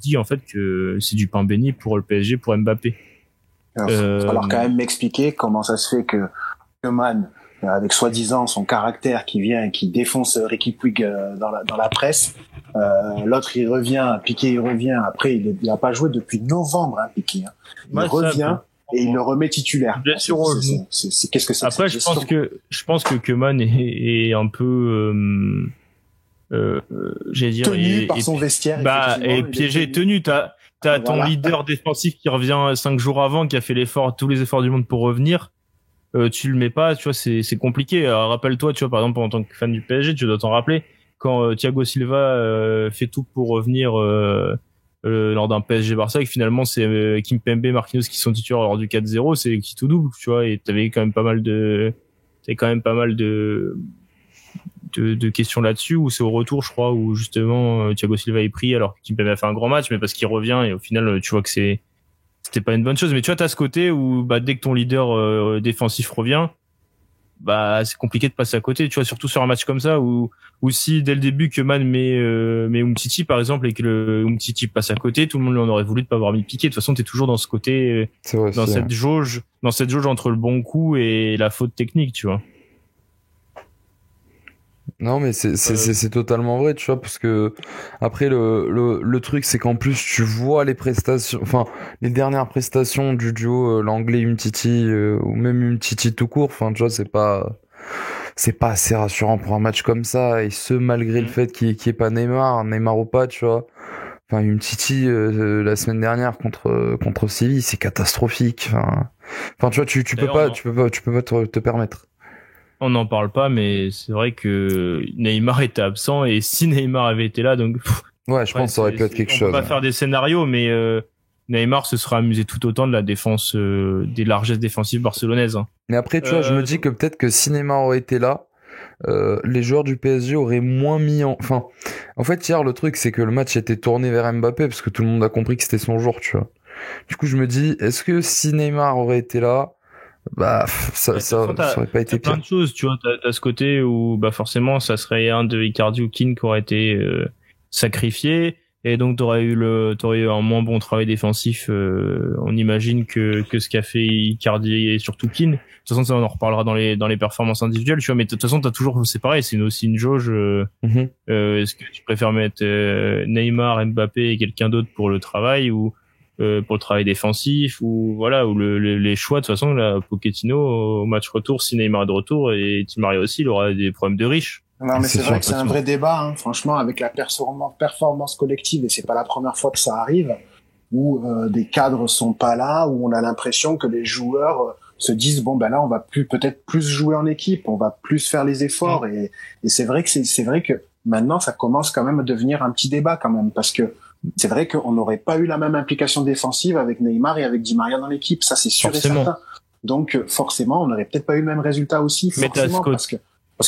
dit en fait que c'est du pain béni pour le PSG, pour Mbappé. Alors, il va falloir quand même m'expliquer comment ça se fait que Koeman, avec soi-disant son caractère qui vient et qui défonce Riqui Puig dans la presse, l'autre il revient, Piqué il revient. Après, il a pas joué depuis novembre, hein, Piqué. Hein. Il revient et il le remet titulaire. Bien sûr. Qu'est-ce que c'est? Après, je pense que Koeman est un peu j'allais dire tenu par son vestiaire, et piégé, tenu. T'as ton leader défensif qui revient 5 jours avant, qui a fait tous les efforts du monde pour revenir. Tu le mets pas, tu vois, c'est compliqué. Rappelle-toi, tu vois, par exemple, en tant que fan du PSG, tu dois t'en rappeler quand Thiago Silva fait tout pour revenir lors d'un PSG Barça, et que finalement c'est Kimpembe, Marquinhos qui sont titulaires lors du 4-0, c'est qui tout double, tu vois, et t'avais quand même pas mal de questions là-dessus, où c'est au retour, je crois, où justement Thiago Silva est pris alors qu'il a fait un grand match, mais parce qu'il revient, et au final tu vois que c'était pas une bonne chose. Mais tu vois, t'as ce côté où dès que ton leader défensif revient, c'est compliqué de passer à côté, tu vois, surtout sur un match comme ça où si dès le début Koeman met Umtiti par exemple, et que le Umtiti passe à côté, tout le monde lui en aurait voulu de pas avoir mis Piqué. De toute façon, t'es toujours dans ce côté, cette jauge entre le bon coup et la faute technique, tu vois. Non, mais c'est totalement vrai, tu vois, parce que après le truc, c'est qu'en plus tu vois les prestations, enfin les dernières prestations du duo l'anglais Umtiti ou même Umtiti tout court, enfin tu vois, c'est pas assez rassurant pour un match comme ça, et ce malgré le fait qu'il y ait pas Neymar ou pas, tu vois. Enfin Umtiti la semaine dernière contre Séville, c'est catastrophique. Enfin tu vois, tu peux pas te permettre. On n'en parle pas, mais c'est vrai que Neymar était absent, et si Neymar avait été là, donc ouais, je pense que ça aurait pu être quelque chose. On peut pas faire des scénarios, mais Neymar se sera amusé tout autant de la défense, des largesses défensives barcelonaises. Hein. Mais après, tu vois, je me dis que peut-être que si Neymar aurait été là, les joueurs du PSG auraient moins mis en fait, hier, le truc, c'est que le match était tourné vers Mbappé, parce que tout le monde a compris que c'était son jour, tu vois. Du coup, je me dis, est-ce que si Neymar aurait été là, ça aurait pas été pire. Plein de choses, tu vois, t'as ce côté où forcément ça serait un de Icardi ou Keane qui aurait été sacrifié, et donc t'aurais eu un moins bon travail défensif, on imagine que ce qu'a fait Icardi et surtout Keane. De toute façon, ça on en reparlera dans les performances individuelles, tu vois, mais de toute façon t'as toujours, c'est pareil, c'est aussi une jauge. Est-ce que tu préfères mettre Neymar, Mbappé et quelqu'un d'autre pour le travail, ou pour le travail défensif ou voilà, ou les choix. De toute façon, là, Pochettino au match retour, si Neymar est de retour et Di Maria aussi, il aura des problèmes de riche. Non, mais c'est vrai que c'est un vrai débat, hein. Franchement, avec la performance collective, et c'est pas la première fois que ça arrive, où des cadres sont pas là, où on a l'impression que les joueurs se disent bon ben là on va peut-être plus jouer en équipe, on va plus faire les efforts, et c'est vrai que maintenant ça commence quand même à devenir un petit débat quand même, parce que c'est vrai qu'on n'aurait pas eu la même implication défensive avec Neymar et avec Di Maria dans l'équipe, ça c'est sûr forcément. Et certain. Donc forcément on n'aurait peut-être pas eu le même résultat aussi, forcément, parce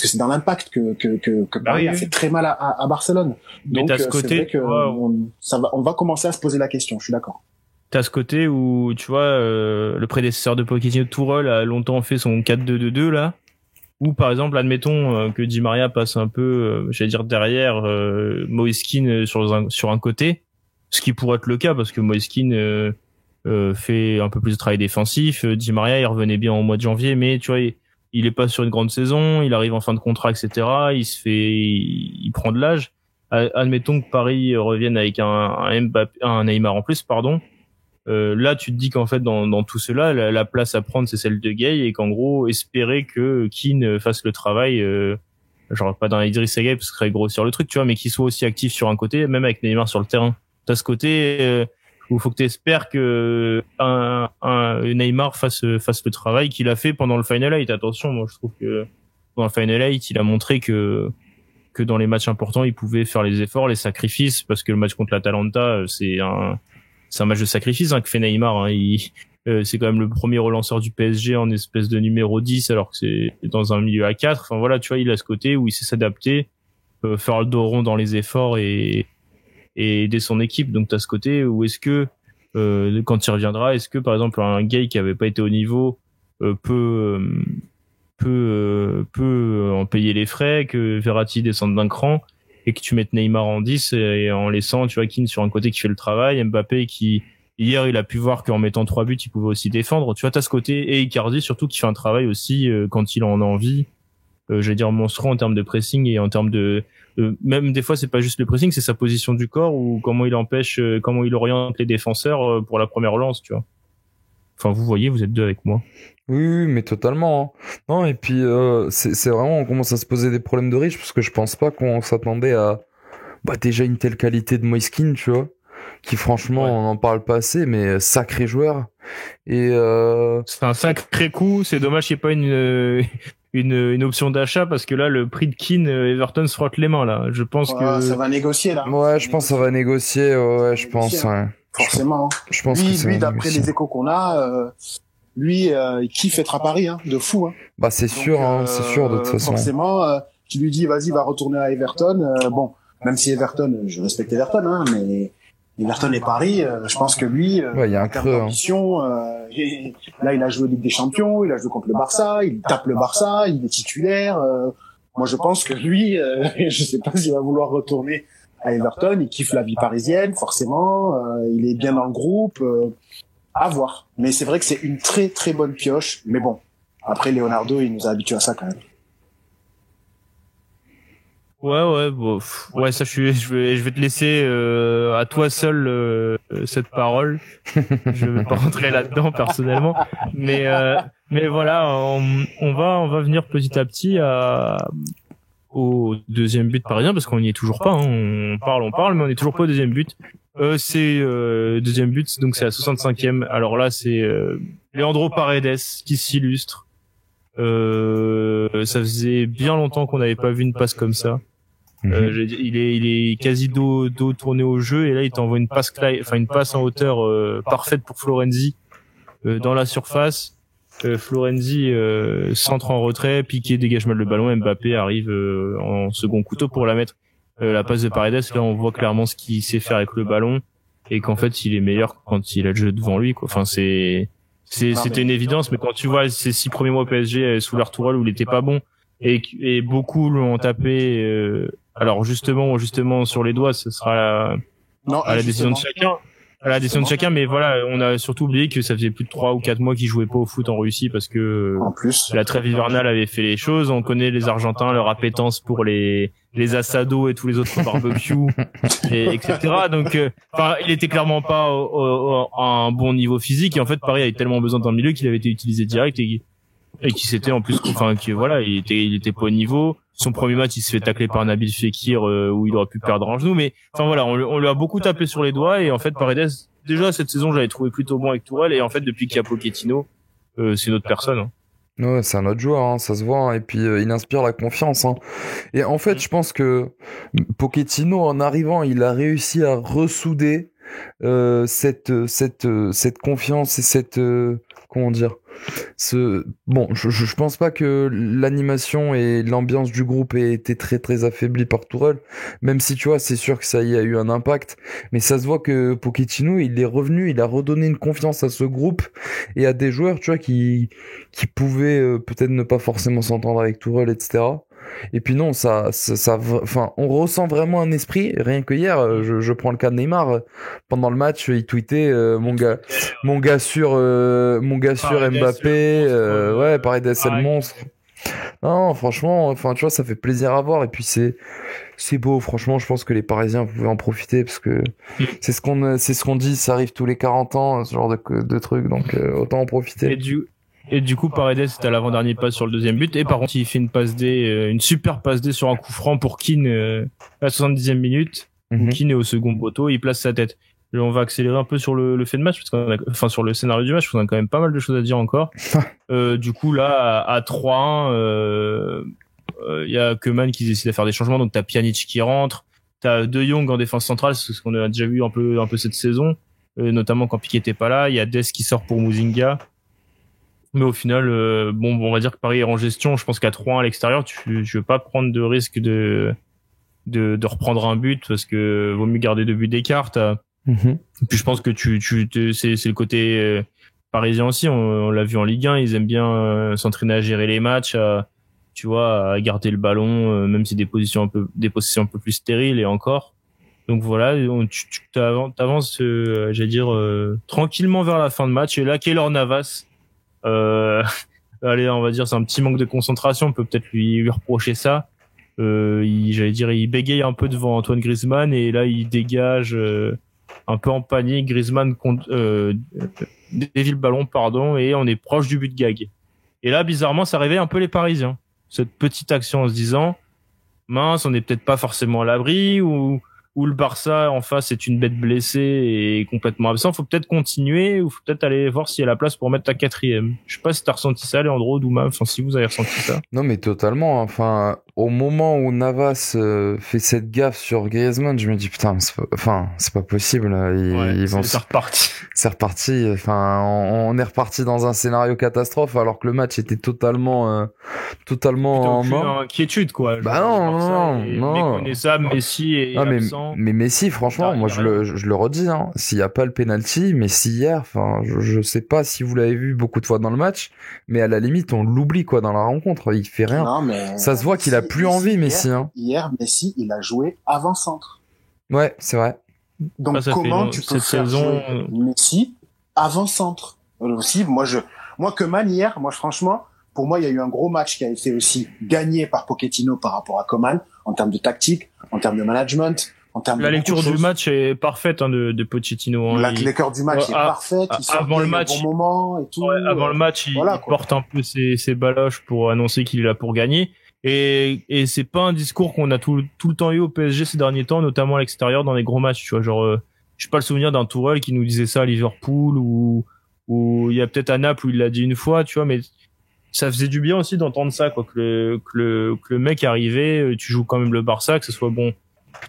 que c'est dans l'impact que Paris a fait très mal à Barcelone. Donc c'est vrai que on va commencer à se poser la question, je suis d'accord. T'as ce côté où, tu vois, le prédécesseur de Pochettino, Tourelle, a longtemps fait son 4-2-2-2 là, où par exemple, admettons que Di Maria passe un peu, j'allais dire derrière Moise Kean sur un côté, ce qui pourrait être le cas parce que Moise Kean fait un peu plus de travail défensif. Di Maria, il revenait bien au mois de janvier, mais tu vois, il est pas sur une grande saison, il arrive en fin de contrat, etc. Il prend de l'âge. Admettons que Paris revienne avec un Neymar en plus, pardon. Là, tu te dis qu'en fait, dans tout cela, la place à prendre, c'est celle de Gueye, et qu'en gros, espérer que Kean fasse le travail, genre pas dans Idrissa Gueye parce que ça serait grossir le truc, tu vois, mais qu'il soit aussi actif sur un côté, même avec Neymar sur le terrain. T'as ce côté où il faut que t'espères que un Neymar fasse le travail qu'il a fait pendant le Final 8. Attention, moi, je trouve que dans le Final 8, il a montré que dans les matchs importants, il pouvait faire les efforts, les sacrifices, parce que le match contre l'Atalanta, c'est un match de sacrifice que fait Neymar. C'est quand même le premier relanceur du PSG en espèce de numéro 10 alors que c'est dans un milieu à 4. Enfin voilà, tu vois, il a ce côté où il sait s'adapter, faire le dos rond dans les efforts et aider son équipe. Donc t'as ce côté où est-ce que quand il reviendra, est-ce que par exemple un Gueye qui avait pas été au niveau peut en payer les frais, que Verratti descende d'un cran et que tu mettes Neymar en 10 et en laissant, tu vois, Kean sur un côté qui fait le travail, Mbappé qui, hier, il a pu voir qu'en mettant 3 buts, il pouvait aussi défendre. Tu vois, t'as ce côté, et Icardi surtout qui fait un travail aussi quand il en a envie, j'allais dire monstrueux en termes de pressing et en termes de même des fois c'est pas juste le pressing, c'est sa position du corps ou comment il empêche, comment il oriente les défenseurs pour la première relance, tu vois. Enfin, vous voyez, vous êtes deux avec moi. Oui, mais totalement. Hein. Non, et puis c'est vraiment, on commence à se poser des problèmes de riches parce que je pense pas qu'on s'attendait à déjà une telle qualité de Moise Kean, tu vois, qui franchement, on en parle pas assez, mais sacré joueur. Et c'est un sacré coup. C'est dommage qu'il n'y ait pas une option d'achat parce que là, le prix de Kean, Everton se frotte les mains là. Je pense que ça va négocier là. Ouais, je pense que ça va négocier. Ouais, je pense. Ouais. Forcément. Je pense que lui, d'après les échos qu'on a, il kiffe être à Paris, hein, de fou. Hein. Bah c'est sûr, c'est sûr de toute façon. Forcément, tu lui dis vas-y, va retourner à Everton. Bon, même si Everton, je respecte Everton, hein, mais Everton et Paris, je pense que lui, il y a un creux. Ambition, là, il a joué Ligue des Champions, il a joué contre le Barça, il tape le Barça, il est titulaire. Moi, je pense que lui, je sais pas s'il va vouloir retourner à Everton. Il kiffe la vie parisienne, forcément. Il est bien dans le groupe. À voir. Mais c'est vrai que c'est une très très bonne pioche. Mais bon, après Leonardo, il nous a habitués à ça quand même. Ouais, bon, ouais, ça, je vais te laisser à toi seul cette parole. Je vais pas rentrer là-dedans personnellement, mais voilà, on va venir petit à petit au deuxième but parisien parce qu'on n'y est toujours pas. Hein. On parle, mais on n'est toujours pas au deuxième but. C'est deuxième but, donc c'est à 65e. Alors là, c'est Leandro Paredes qui s'illustre. Ça faisait bien longtemps qu'on n'avait pas vu une passe comme ça. Il est quasi dos tourné au jeu et là il t'envoie une passe en hauteur parfaite pour Florenzi dans la surface. Florenzi centre en retrait, Piqué dégage mal le ballon, Mbappé arrive en second couteau pour la mettre. La passe de Paredes, là on voit clairement ce qu'il sait faire avec le ballon et qu'en fait il est meilleur quand il a le jeu devant lui, quoi. Enfin c'était une évidence, mais quand tu vois ses 6 premiers mois au PSG sous leur Tourelle où il était pas bon et beaucoup l'ont tapé alors justement sur les doigts, ce sera à la décision de chacun. À la décision de chacun, mais voilà, on a surtout oublié que ça faisait plus de 3 ou 4 mois qu'ils jouaient pas au foot en Russie parce que en plus la trêve hivernale avait fait les choses. On connaît les Argentins, leur appétence pour les les assados et tous les autres barbecues, etc. Donc, il était clairement pas à un bon niveau physique. Et en fait, Paris avait tellement besoin d'un milieu qu'il avait été utilisé direct et qui s'était en plus, il était pas au niveau. Son premier match, il se fait tacler par Nabil Fekir, où il aurait pu perdre un genou. Mais, on lui a beaucoup tapé sur les doigts. Et en fait, Paredes, déjà, cette saison, j'avais trouvé plutôt bon avec Tourelle. Et en fait, depuis qu'il y a Pochettino, c'est une autre personne, hein. Ouais, c'est un autre joueur, hein, ça se voit, hein, et puis il inspire la confiance, hein. Et en fait, je pense que Pochettino, en arrivant, il a réussi à ressouder cette confiance et cette comment dire, je pense pas que l'animation et l'ambiance du groupe aient été très très affaiblis par Tourelle, même si tu vois, c'est sûr que ça y a eu un impact, mais ça se voit que Pochettino, il est revenu, il a redonné une confiance à ce groupe et à des joueurs, tu vois, qui pouvaient peut-être ne pas forcément s'entendre avec Tourelle, etc. Et puis non, on ressent vraiment un esprit. Rien que hier, je prends le cas de Neymar. Pendant le match, il tweetait mon gars sûr Mbappé. Ouais, Paredes c'est le monstre. Non, franchement, tu vois, ça fait plaisir à voir. Et puis c'est beau. Franchement, je pense que les Parisiens pouvaient en profiter parce que c'est ce qu'on dit. Ça arrive tous les 40 ans, ce genre de truc. Donc autant en profiter. Et du coup, Paredes c'était à l'avant-dernier passe sur le deuxième but. Et par contre, il fait une super passe D sur un coup franc pour Keane à la 70e minute. Keane est au second poteau, il place sa tête. Et on va accélérer un peu sur le fait de match, sur le scénario du match, parce qu'on a quand même pas mal de choses à dire encore. Du coup, là, à 3-1, il y a Koeman qui décide de faire des changements. Donc, t'as Pjanic qui rentre. T'as De Jong en défense centrale, c'est ce qu'on a déjà vu un peu cette saison, notamment quand Piqué était pas là. Il y a Dest qui sort pour Muzinga. Mais au final, on va dire que Paris est en gestion. Je pense qu'à 3-1 à l'extérieur, je veux pas prendre de risque de reprendre un but parce que vaut mieux garder 2 buts d'écart. Et puis je pense que c'est le côté parisien aussi. On l'a vu en Ligue 1, ils aiment bien s'entraîner à gérer les matchs, à garder le ballon, même si des positions un peu plus stériles et encore. Donc voilà, tu t'avances, tranquillement vers la fin de match. Et là, Keylor Navas. Allez, on va dire c'est un petit manque de concentration, on peut peut-être lui reprocher ça. Il bégaye un peu devant Antoine Griezmann et là il dégage un peu en panique. Griezmann dévie le ballon, et on est proche du but de gag. Et là bizarrement ça réveille un peu les Parisiens, cette petite action, en se disant mince, on n'est peut-être pas forcément à l'abri, ou le Barça en face est une bête blessée et complètement absent. Faut peut-être continuer, ou faut peut-être aller voir s'il y a la place pour mettre ta 4e. Je sais pas si t'as ressenti ça, Leandro, Douma, si vous avez ressenti ça. Non, mais totalement. Enfin, au moment où Navas fait cette gaffe sur Griezmann, je me dis putain, c'est pas possible. C'est reparti. C'est reparti. Enfin, on est reparti dans un scénario catastrophe alors que le match était totalement en main. Inquiétude, quoi. Bah non. Méconnaissable, Messi est absent. Mais Messi, franchement, moi je le redis, hein, s'il y a pas le penalty, Messi hier, je sais pas si vous l'avez vu beaucoup de fois dans le match, mais à la limite on l'oublie dans la rencontre, il fait rien. Non, mais ça se voit qu'il a plus envie, Messi. Hier, Messi, il a joué avant-centre. Ouais, c'est vrai. Donc comment tu peux faire jouer Messi avant-centre aussi? Moi, Koeman hier, franchement, pour moi, il y a eu un gros match qui a été aussi gagné par Pochettino par rapport à Koeman en termes de tactique, en termes de management, en termes la lecture du match est parfaite de Pochettino. La lecture du match est parfaite. Avant le match, au bon moment et tout. Avant le match, il porte un peu ses baloches pour annoncer qu'il est là pour gagner. Et c'est pas un discours qu'on a tout le temps eu au PSG ces derniers temps, notamment à l'extérieur dans les gros matchs. Tu vois, genre, j'ai pas le souvenir d'un Tourelle qui nous disait ça à Liverpool, ou il y a peut-être à Naples où il l'a dit une fois, tu vois, mais ça faisait du bien aussi d'entendre ça, que le mec arrivait, tu joues quand même le Barça, que ce soit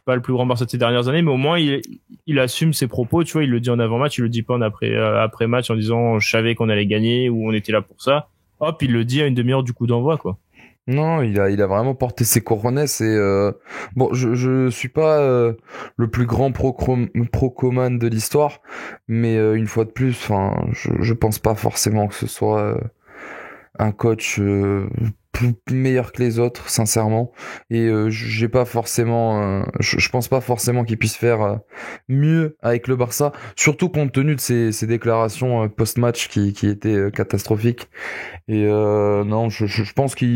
pas le plus grand Barça de ces dernières années, mais au moins il assume ses propos, tu vois, il le dit en avant-match, il le dit pas en après-match en disant je savais qu'on allait gagner ou on était là pour ça. Hop, il le dit à une demi-heure du coup d'envoi, quoi. Non, il a vraiment porté ses couronnes et je suis pas le plus grand pro-Koeman de l'histoire, mais une fois de plus, je pense pas forcément que ce soit un coach meilleur que les autres, sincèrement. Et j'ai pas forcément, je pense pas forcément qu'il puisse faire mieux avec le Barça, surtout compte tenu de ses déclarations post-match qui étaient catastrophiques. Et non, je pense qu'à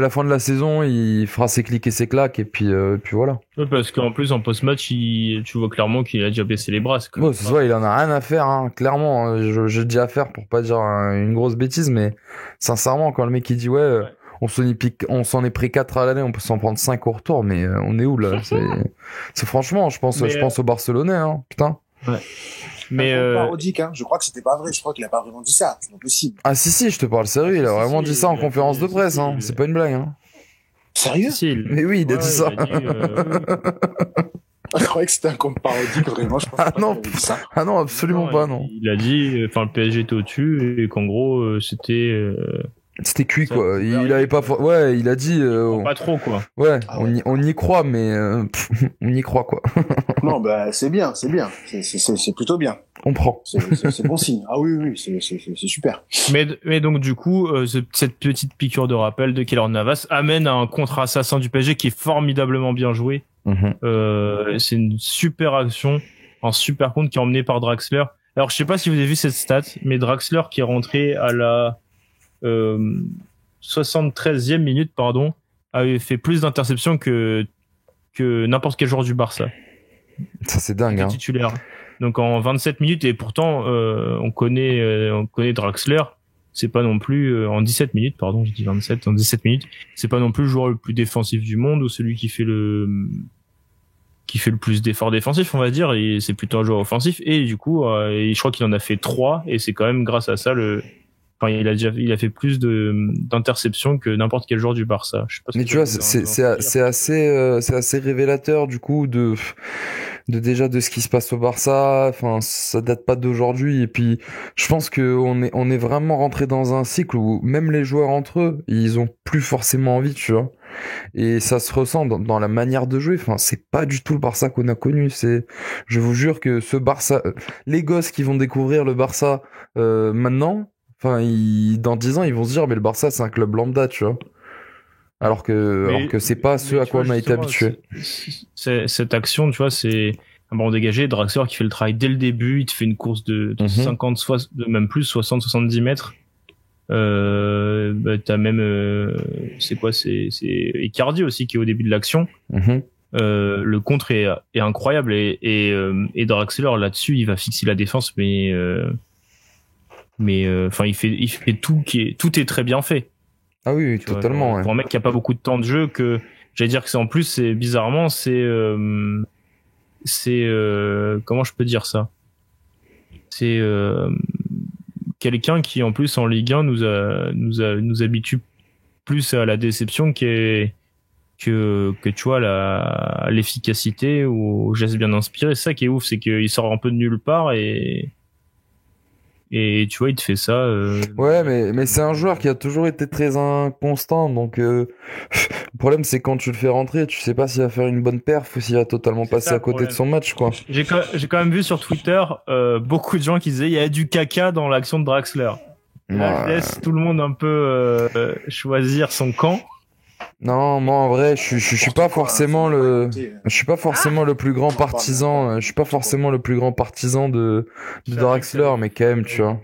la fin de la saison, il fera ses clics et ses claques, et puis voilà. Ouais, parce qu'en plus en post-match, tu vois clairement qu'il a déjà baissé les bras. Ouais, c'est ça, il en a rien à faire, hein, clairement. Je dis à faire pour pas dire une grosse bêtise, mais sincèrement, quand le mec il dit ouais. On s'en est pris 4 à l'année, on peut s'en prendre 5 au retour, mais on est où là? C'est franchement, je pense aux Barcelonais, hein, putain. Ouais. Mais parodique, hein. Je crois que c'était pas vrai. Je crois qu'il a pas vraiment dit ça. C'est pas possible. Ah si, je te parle sérieux. Il a vraiment dit ça en conférence de presse, hein. C'est pas une blague, hein. Sérieux? Mais oui, il a dit ça. Je croyais que c'était un compte parodique, vraiment. Je ah non, ah non, absolument pas, non. Il a dit, enfin, le PSG était au-dessus et qu'en gros, c'était cuit, quoi. Il avait pas, ouais, il a dit, pas trop, quoi. Ouais, on y croit, mais, on y croit, quoi. Non, bah, c'est bien. C'est plutôt bien. On prend. C'est bon signe. Ah oui, c'est super. Mais donc, du coup, cette petite piqûre de rappel de Keylor Navas amène à un contre-assassin du PSG qui est formidablement bien joué. C'est une super action, un super contre qui est emmené par Draxler. Alors, je sais pas si vous avez vu cette stat, mais Draxler qui est rentré à la 73e minute, pardon, avait fait plus d'interceptions que n'importe quel joueur du Barça. Ça, c'est dingue, hein. Titulaire. Donc en 27 minutes, et pourtant on connaît Draxler, c'est pas non plus en 17 minutes, pardon, j'ai dit 27, en 17 minutes, c'est pas non plus le joueur le plus défensif du monde ou celui qui fait le plus d'efforts défensifs, on va dire, et c'est plutôt un joueur offensif, et du coup je crois qu'il en a fait 3, et c'est quand même grâce à ça il a fait plus d'interceptions que n'importe quel joueur du Barça. Je sais pas mais tu vois, c'est assez révélateur du coup de déjà de ce qui se passe au Barça. Enfin, ça date pas d'aujourd'hui. Et puis, je pense que on est vraiment rentré dans un cycle où même les joueurs entre eux, ils ont plus forcément envie, tu vois. Et ça se ressent dans la manière de jouer. Enfin, c'est pas du tout le Barça qu'on a connu. Je vous jure que ce Barça, les gosses qui vont découvrir le Barça maintenant. Enfin, dans 10 ans, ils vont se dire, mais le Barça, c'est un club lambda, tu vois. Alors que c'est pas ce à quoi on a été habitué. Cette action, tu vois, c'est un ballon dégagé, Draxler qui fait le travail dès le début, il te fait une course de 50, même plus, 60, 70 mètres. T'as même, c'est Icardi aussi qui est au début de l'action. Le contre est incroyable et Draxler là-dessus, il va fixer la défense, mais enfin il fait tout tout est très bien fait. Ah oui, totalement. Pour un mec qui a pas beaucoup de temps de jeu, que j'allais dire que c'est en plus, c'est bizarrement, comment je peux dire ça, c'est quelqu'un qui en plus en Ligue 1 nous habitue plus à la déception que tu vois à l'efficacité ou au geste bien inspiré. C'est ça qui est ouf, c'est qu'il sort un peu de nulle part et tu vois, il te fait ça. Ouais, mais c'est un joueur qui a toujours été très inconstant. Donc, le problème, c'est quand tu le fais rentrer, tu sais pas s'il va faire une bonne perf ou s'il va totalement passer à côté de son match, quoi. J'ai quand même vu sur Twitter beaucoup de gens qui disaient il y a du caca dans l'action de Draxler. Là, je laisse tout le monde un peu choisir son camp. Non, moi en vrai, je suis pas forcément le plus grand partisan. Je suis pas forcément le plus grand partisan de Draxler, mais quand même, tu vois.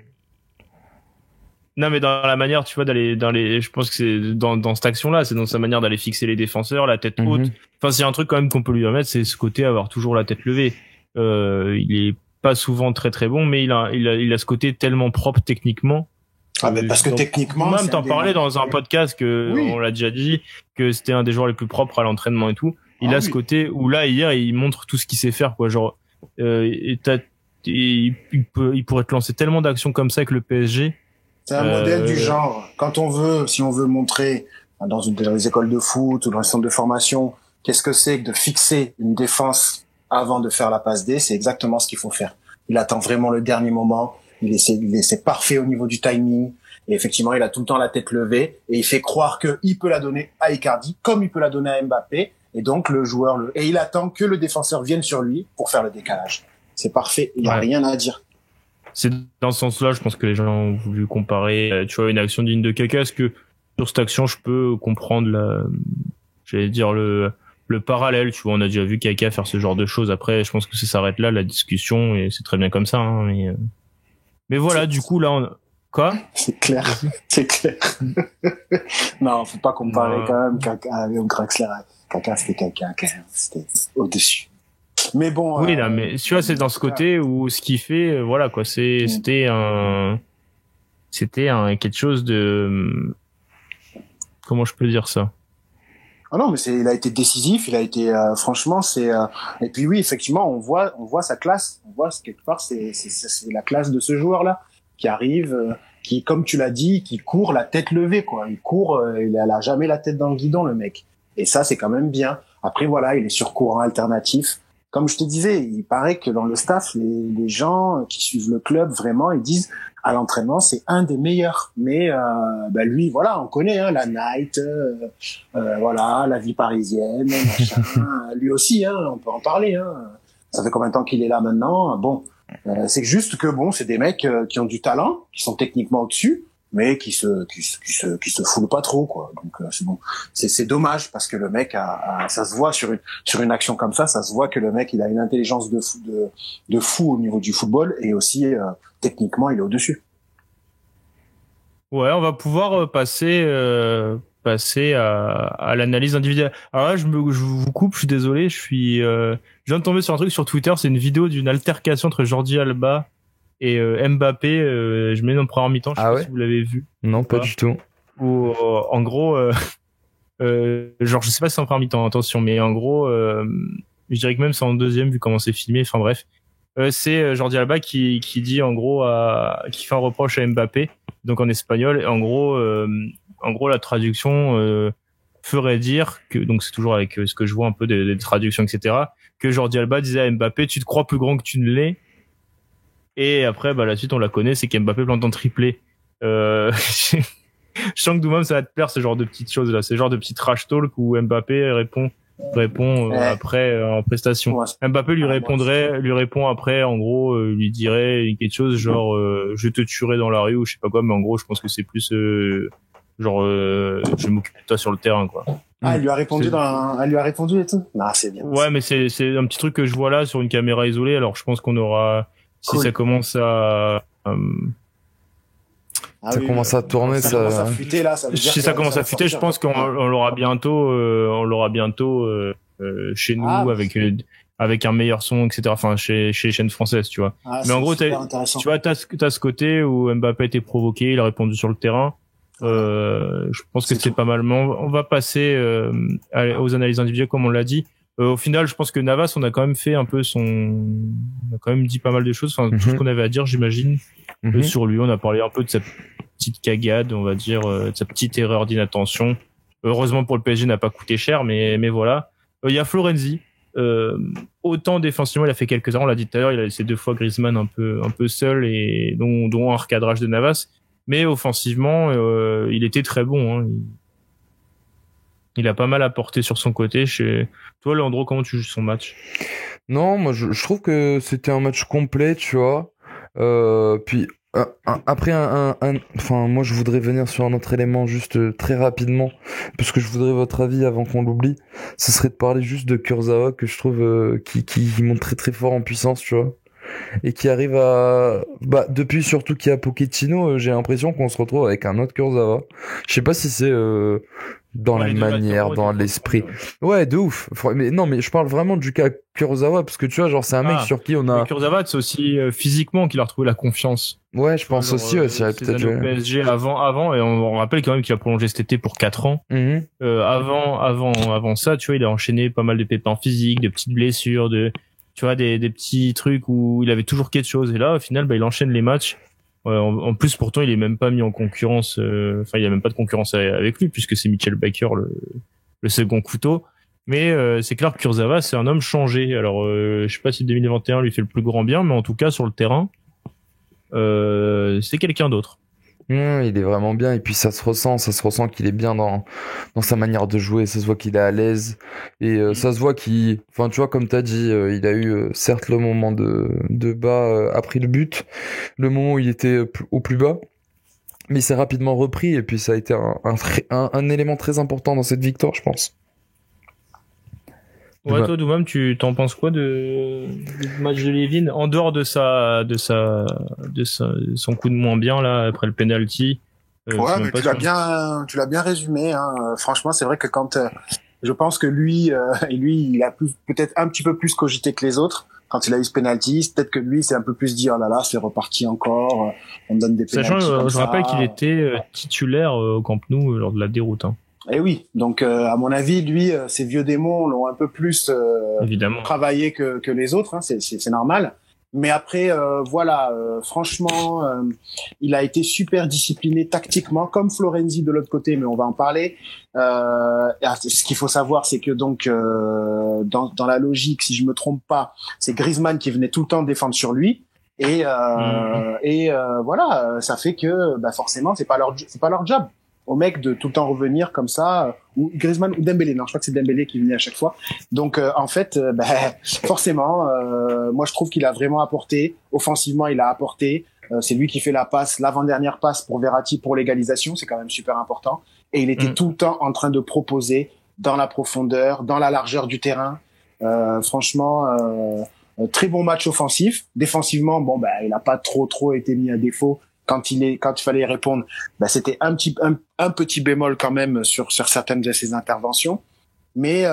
Non, mais dans la manière, tu vois, je pense que c'est dans cette action-là, c'est dans sa manière d'aller fixer les défenseurs, la tête haute. Enfin, c'est un truc quand même qu'on peut lui remettre, c'est ce côté avoir toujours la tête levée. Il est pas souvent très très bon, mais il a ce côté tellement propre techniquement. Ah, mais parce que techniquement, même t'en parlais dans un podcast on l'a déjà dit, que c'était un des joueurs les plus propres à l'entraînement et tout. Il a ce côté où là, hier, il montre tout ce qu'il sait faire, quoi. Genre, il pourrait te lancer tellement d'actions comme ça avec le PSG. C'est un modèle du genre. Si on veut montrer dans les écoles de foot ou dans les centres de formation, qu'est-ce que c'est que de fixer une défense avant de faire la passe D, c'est exactement ce qu'il faut faire. Il attend vraiment le dernier moment. C'est parfait au niveau du timing. Et effectivement, il a tout le temps la tête levée et il fait croire qu'il peut la donner à Icardi comme il peut la donner à Mbappé. Et donc, et il attend que le défenseur vienne sur lui pour faire le décalage. C'est parfait. Il n'y a rien à dire. C'est dans ce sens-là, je pense que les gens ont voulu comparer, tu vois, une action digne de Kaka, parce que sur cette action, je peux comprendre j'allais dire le parallèle. Tu vois, on a déjà vu Kaka faire ce genre de choses. Après, je pense que ça s'arrête là, la discussion, et c'est très bien comme ça. Hein, mais voilà, du coup, là, quoi? C'est clair, c'est clair. Non, faut pas comparer quand même Kaka avec Draxler. Kaka, c'était Kaka, quand même. C'était au-dessus. Mais bon. Oui, là, mais tu vois, c'est dans ce côté où ce qu'il fait, voilà, quoi, c'était quelque chose de, comment je peux dire ça? Ah non, mais il a été décisif, il a été, franchement, et puis oui, effectivement, on voit sa classe, on voit quelque part, c'est la classe de ce joueur-là, qui arrive, qui, comme tu l'as dit, qui court la tête levée, quoi. Il court, il a jamais la tête dans le guidon, le mec. Et ça, c'est quand même bien. Après, voilà, il est sur courant alternatif. Comme je te disais, il paraît que dans le staff, les gens qui suivent le club, vraiment, ils disent, à l'entraînement, c'est un des meilleurs. Mais lui, voilà, on connaît hein, la night, voilà, la vie parisienne, machin. Lui aussi, hein, on peut en parler. Hein. Ça fait combien de temps qu'il est là maintenant? Bon, c'est juste que bon, c'est des mecs qui ont du talent, qui sont techniquement au-dessus, mais qui se foulent pas trop, quoi. Donc c'est bon. C'est dommage parce que le mec ça se voit sur une action comme ça se voit que le mec il a une intelligence de fou au niveau du football et aussi techniquement il est au-dessus. Ouais, on va pouvoir passer à l'analyse individuelle. Alors là, je vous coupe, je suis désolé, je viens de tomber sur un truc sur Twitter, c'est une vidéo d'une altercation entre Jordi Alba et Mbappé, je mets dans le premier mi-temps, je sais pas si vous l'avez vu. Non, pas du tout. Où en gros genre je sais pas si c'est en premier mi-temps, attention, mais en gros je dirais que même c'est en deuxième vu comment c'est filmé, enfin bref. C'est Jordi Alba qui dit en gros qui fait un reproche à Mbappé, donc en espagnol, et en gros la traduction ferait dire que, donc c'est toujours avec ce que je vois un peu des traductions, etc., que Jordi Alba disait à Mbappé, tu te crois plus grand que tu ne l'es. Et après, la suite, on la connaît, c'est qu'Mbappé plante un triplé. Je sens que Doumam, ça va te plaire, ce genre de petites choses là, ce genre de petit trash talk où Mbappé répond après en prestation. Ouais. Mbappé lui répond après, en gros, lui dirait quelque chose genre je te tuerai dans la rue ou je sais pas quoi, mais en gros, je pense que c'est plus genre je m'occupe de toi sur le terrain, quoi. Ah, elle lui a répondu et tout. Non, c'est bien. Ouais, mais c'est un petit truc que je vois là sur une caméra isolée, alors je pense qu'on aura, si ça commence à commence à tourner, ça commence à fuiter là, ça veut dire si ça commence à fuiter, je pense qu'on l'aura bientôt chez nous avec un meilleur son, etc. Enfin, chez les chaînes françaises, tu vois. Mais en gros, tu vois, t'as ce côté où Mbappé a été provoqué, il a répondu sur le terrain. Je pense que c'est pas mal. Mais on va passer aux analyses individuelles, comme on l'a dit. Au final, je pense que Navas, on a quand même fait un peu on a quand même dit pas mal de choses. Enfin, tout ce qu'on avait à dire, j'imagine, sur lui. On a parlé un peu de sa petite cagade, on va dire, de sa petite erreur d'inattention. Heureusement pour le PSG, n'a pas coûté cher, mais voilà. Il y a Florenzi. Autant défensivement, il a fait quelques erreurs. On l'a dit tout à l'heure, il a laissé 2 fois Griezmann un peu seul, et dont un recadrage de Navas. Mais offensivement, il était très bon. Hein. Il a pas mal apporté sur son côté. Toi, Leandro, comment tu juges son match? Non, moi je trouve que c'était un match complet, tu vois. Puis après enfin moi je voudrais venir sur un autre élément juste très rapidement, parce que je voudrais votre avis avant qu'on l'oublie. Ce serait de parler juste de Kurzawa, que je trouve qui monte très très fort en puissance, tu vois. Et qui arrive depuis surtout qu'il y a Pochettino, j'ai l'impression qu'on se retrouve avec un autre Kurzawa. Je sais pas si c'est dans la manière, dans l'esprit. Ouais, de ouf. Mais non, mais je parle vraiment du cas Kurzawa, parce que tu vois, genre c'est un mec sur qui on a. Kurzawa, c'est aussi physiquement qu'il a retrouvé la confiance. Ouais, je pense aussi. C'est peut-être au PSG avant, et on rappelle quand même qu'il a prolongé cet été pour 4 ans. Avant ça, tu vois, il a enchaîné pas mal de pépins physiques, de petites blessures, tu vois, des petits trucs où il avait toujours quelque chose. Et là, au final, il enchaîne les matchs. En plus, pourtant, il est même pas mis en concurrence. Enfin, il y a même pas de concurrence avec lui, puisque c'est Mitchell Baker, le second couteau. Mais c'est clair que Kurzawa, c'est un homme changé. Alors, je sais pas si 2021 lui fait le plus grand bien, mais en tout cas, sur le terrain, c'est quelqu'un d'autre. Il est vraiment bien, et puis ça se ressent qu'il est bien dans sa manière de jouer, ça se voit qu'il est à l'aise, et ça se voit enfin tu vois, comme t'as dit, il a eu certes le moment de bas après le but, le moment où il était au plus bas, Mais il s'est rapidement repris et puis ça a été un élément très important dans cette victoire, je pense. Ouais, toi, Doumam, tu t'en penses quoi du match de Levin en dehors de son coup de moins bien là après le penalty? Ouais, mais tu l'as bien résumé. Hein. Franchement, c'est vrai que quand je pense que lui, il a peut-être un petit peu plus cogité que les autres. Quand il a eu ce penalty, peut-être que lui, c'est un peu plus dit, oh là là, c'est reparti encore. On donne des penalties. Sachant, je rappelle qu'il était titulaire au Camp Nou lors de la déroute. Hein. Et oui, donc à mon avis, lui, ces vieux démons l'ont un peu plus évidemment travaillé que les autres. Hein, c'est normal. Mais après, voilà, franchement, il a été super discipliné tactiquement, comme Florenzi de l'autre côté, mais on va en parler. Ce qu'il faut savoir, c'est que donc dans la logique, si je me trompe pas, c'est Griezmann qui venait tout le temps défendre sur lui. Et voilà, ça fait que forcément, c'est pas leur job aux mecs de tout le temps revenir comme ça, ou Griezmann ou Dembélé. Non, je crois que c'est Dembélé qui venait à chaque fois. Donc en fait, forcément, moi je trouve qu'il a vraiment apporté. Offensivement, il a apporté. C'est lui qui fait la passe, l'avant-dernière passe pour Verratti pour l'égalisation. C'est quand même super important. Et il était tout le temps en train de proposer dans la profondeur, dans la largeur du terrain. Franchement, très bon match offensif. Défensivement, il n'a pas trop été mis à défaut. Quand il fallait répondre, c'était un petit bémol quand même sur certaines de ses interventions. Mais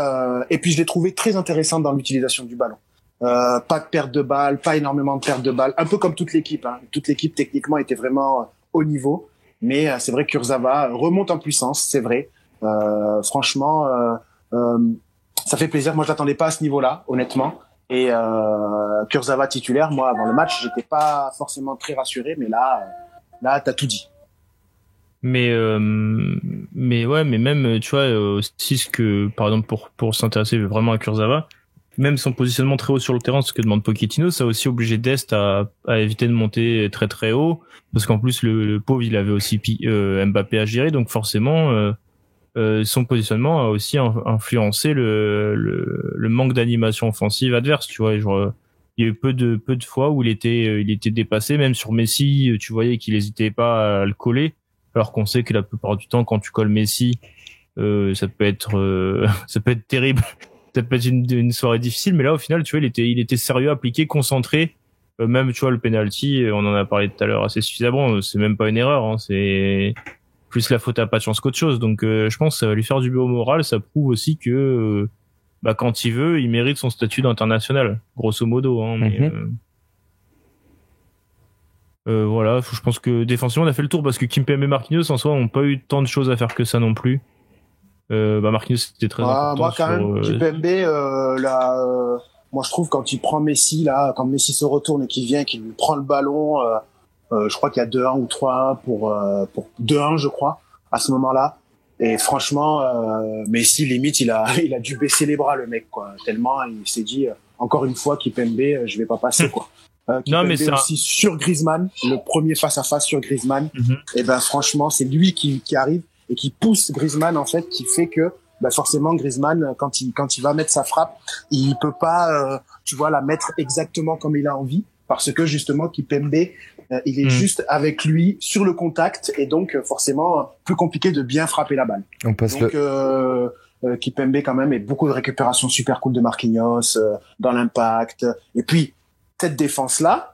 et puis je l'ai trouvé très intéressant dans l'utilisation du ballon. Pas de perte de balle, pas énormément de perte de balle, un peu comme toute l'équipe. Hein. Toute l'équipe techniquement était vraiment au niveau, mais c'est vrai que Kurzawa remonte en puissance, c'est vrai. Franchement, ça fait plaisir. Moi, je l'attendais pas à ce niveau-là, honnêtement. Et Kurzawa titulaire, moi avant le match, j'étais pas forcément très rassuré, mais là t'as tout dit. Mais même tu vois aussi ce que par exemple pour s'intéresser vraiment à Kurzawa, même son positionnement très haut sur le terrain, ce que demande Pochettino, ça a aussi obligé Dest à éviter de monter très très haut, parce qu'en plus le pauvre il avait aussi Mbappé à gérer, donc forcément son positionnement a aussi influencé le manque d'animation offensive adverse, tu vois. Genre, il y a eu peu de fois où il était dépassé, même sur Messi, tu voyais qu'il hésitait pas à le coller, alors qu'on sait que la plupart du temps, quand tu colles Messi, ça peut être terrible, ça peut être une soirée difficile, mais là, au final, tu vois, il était sérieux, appliqué, concentré, même, tu vois, le penalty, on en a parlé tout à l'heure assez suffisamment, c'est même pas une erreur, hein, c'est plus la faute à pas de chance qu'autre chose. Donc je pense que ça va lui faire du bien au moral. Ça prouve aussi que quand il veut, il mérite son statut d'international, grosso modo. Hein, mais, voilà, je pense que défensivement on a fait le tour, parce que Kimpembe et Marquinhos en soi n'ont pas eu tant de choses à faire que ça non plus. Marquinhos c'était très important. Moi quand même, Kimpembe moi je trouve quand il prend Messi là, quand Messi se retourne et qu'il vient, qu'il lui prend le ballon. Je crois qu'il y a 2-1 ou 3-1 pour 2-1, je crois, à ce moment-là. Et franchement, Messi, limite, il a dû baisser les bras, le mec, quoi. Tellement, il s'est dit, encore une fois, Kimpembe, je vais pas passer, quoi. Non, mais c'est aussi sur Griezmann, le premier face-à-face sur Griezmann. Et franchement, c'est lui qui arrive et qui pousse Griezmann, en fait, qui fait que, forcément, Griezmann, quand il va mettre sa frappe, il peut pas, tu vois, la mettre exactement comme il a envie. Parce que, justement, Kimpembe, il est juste avec lui sur le contact, et donc forcément plus compliqué de bien frapper la balle. Kimpembe quand même, et beaucoup de récupération super cool de Marquinhos dans l'impact. Et puis cette défense là,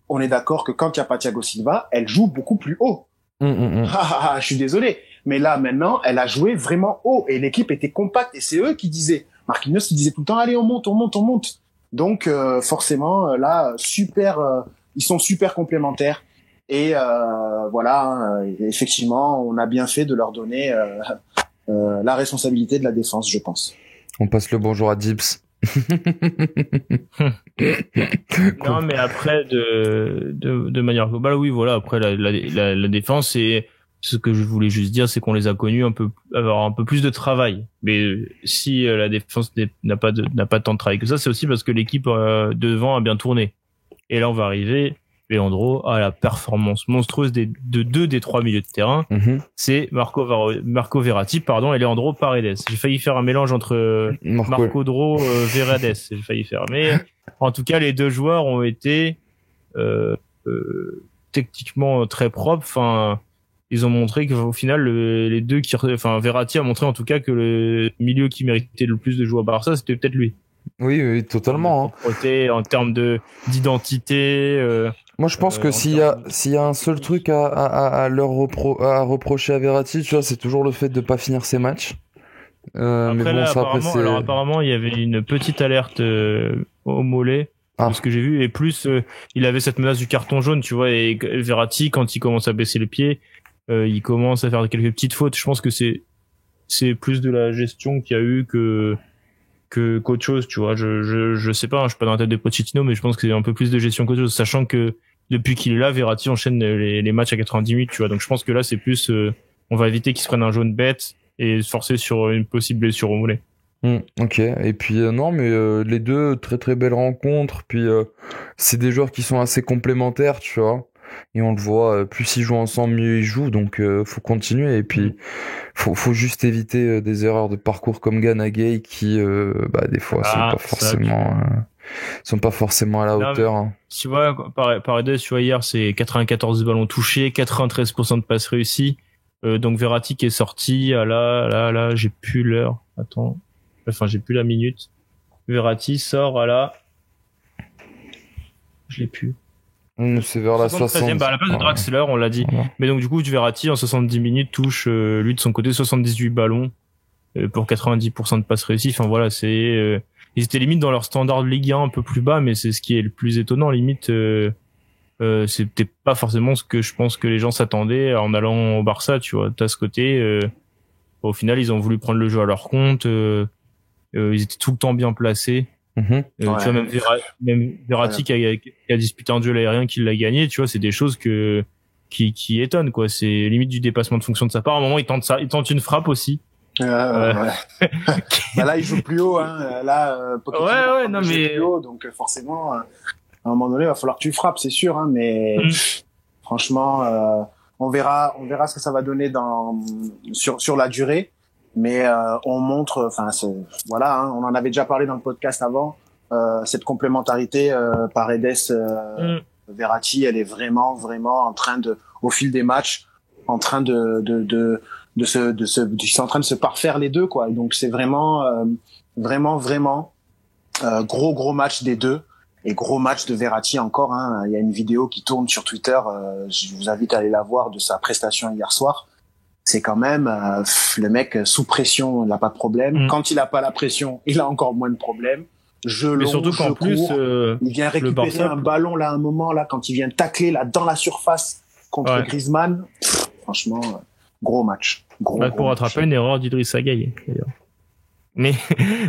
on est d'accord que quand il y a pas Thiago Silva, elle joue beaucoup plus haut. Je suis désolé, mais là maintenant elle a joué vraiment haut et l'équipe était compacte, et c'est eux qui disaient, Marquinhos qui disait tout le temps, allez on monte. Donc forcément là ils sont super complémentaires, et voilà, effectivement, on a bien fait de leur donner la responsabilité de la défense, je pense. On passe le bonjour à Dips. Non, mais après de manière globale, oui, voilà. Après la défense, et ce que je voulais juste dire, c'est qu'on les a connus avoir un peu plus de travail. Mais si la défense n'a pas tant de travail que ça, c'est aussi parce que l'équipe devant a bien tourné. Et là, on va arriver, Leandro, à la performance monstrueuse de deux des trois milieux de terrain. C'est Marco Verratti, et Leandro Paredes. J'ai failli faire un mélange entre Marco Dro, Verades. J'ai failli faire. Mais en tout cas, les deux joueurs ont été techniquement très propres. Enfin, ils ont montré qu'au final, les deux enfin, Verratti a montré en tout cas que le milieu qui méritait le plus de jouer à Barça, c'était peut-être lui. Oui, totalement. En termes d'identité. Moi, je pense que s'il y a un seul truc à reprocher à Verratti, tu vois, c'est toujours le fait de pas finir ses matchs. Après, mais bon, là, ça, après, apparemment, il y avait une petite alerte au mollet, de ce que j'ai vu, et plus il avait cette menace du carton jaune, tu vois, et Verratti, quand il commence à baisser le pied, il commence à faire quelques petites fautes. Je pense que c'est plus de la gestion qu'il y a eu qu'autre chose, tu vois. Je sais pas, je suis pas dans la tête de Pochettino, mais je pense que c'est un peu plus de gestion qu'autre chose, sachant que depuis qu'il est là, Verratti enchaîne les matchs à 90 minutes, tu vois. Donc je pense que là, c'est plus, on va éviter qu'il se prenne un jaune bête et se forcer sur une possible blessure au mollet. Ok. Et puis non, mais les deux très très belles rencontres. Puis c'est des joueurs qui sont assez complémentaires, tu vois. Et on le voit, plus ils jouent ensemble, mieux ils jouent. Donc faut continuer. Et puis faut juste éviter des erreurs de parcours comme Gana Gueye qui des fois sont pas forcément à la hauteur. Hein. Tu vois, Paredes, tu vois, hier c'est 94 ballons touchés, 93% de passes réussies. Donc Verratti qui est sorti là, j'ai plus l'heure. Attends. Enfin, j'ai plus la minute. Verratti sort je l'ai plus. C'est vers la 60e. À la place de Draxler, on l'a dit. Voilà. Mais donc, du coup, Verratti, en 70 minutes, touche, lui, de son côté, 78 ballons, pour 90% de passes réussies. Enfin, voilà, ils étaient limite dans leur standard de Ligue 1 un peu plus bas, mais c'est ce qui est le plus étonnant, limite, c'était pas forcément ce que je pense que les gens s'attendaient en allant au Barça, tu vois. T'as ce côté, au final, ils ont voulu prendre le jeu à leur compte, ils étaient tout le temps bien placés. Tu vois, même Verratti qui a disputé un duel aérien, qui l'a gagné, tu vois, c'est des choses qui étonnent, quoi. C'est limite du dépassement de fonction de sa part. À un moment, il tente une frappe aussi. Là, il joue plus haut, hein. Là, non, mais plus haut, donc forcément, à un moment donné, il va falloir que tu frappes, c'est sûr, hein, mais franchement, on verra ce que ça va donner sur la durée. Mais on montre, enfin voilà, hein, on en avait déjà parlé dans le podcast avant, cette complémentarité Paredes Verratti, elle est vraiment en train de, au fil des matchs, en train ils sont en train de se parfaire les deux, quoi. Et donc c'est vraiment gros match des deux, et gros match de Verratti encore, hein. Il y a une vidéo qui tourne sur Twitter, je vous invite à aller la voir, de sa prestation hier soir. C'est quand même le mec sous pression, il n'a pas de problème. Quand il a pas la pression, il a encore moins de problèmes. Mais surtout qu'en plus, il vient récupérer un ballon là, un moment là, quand il vient tacler là dans la surface contre Griezmann. Franchement, gros match. Pour rattraper une erreur d'Idrissa Gueye, d'ailleurs. Mais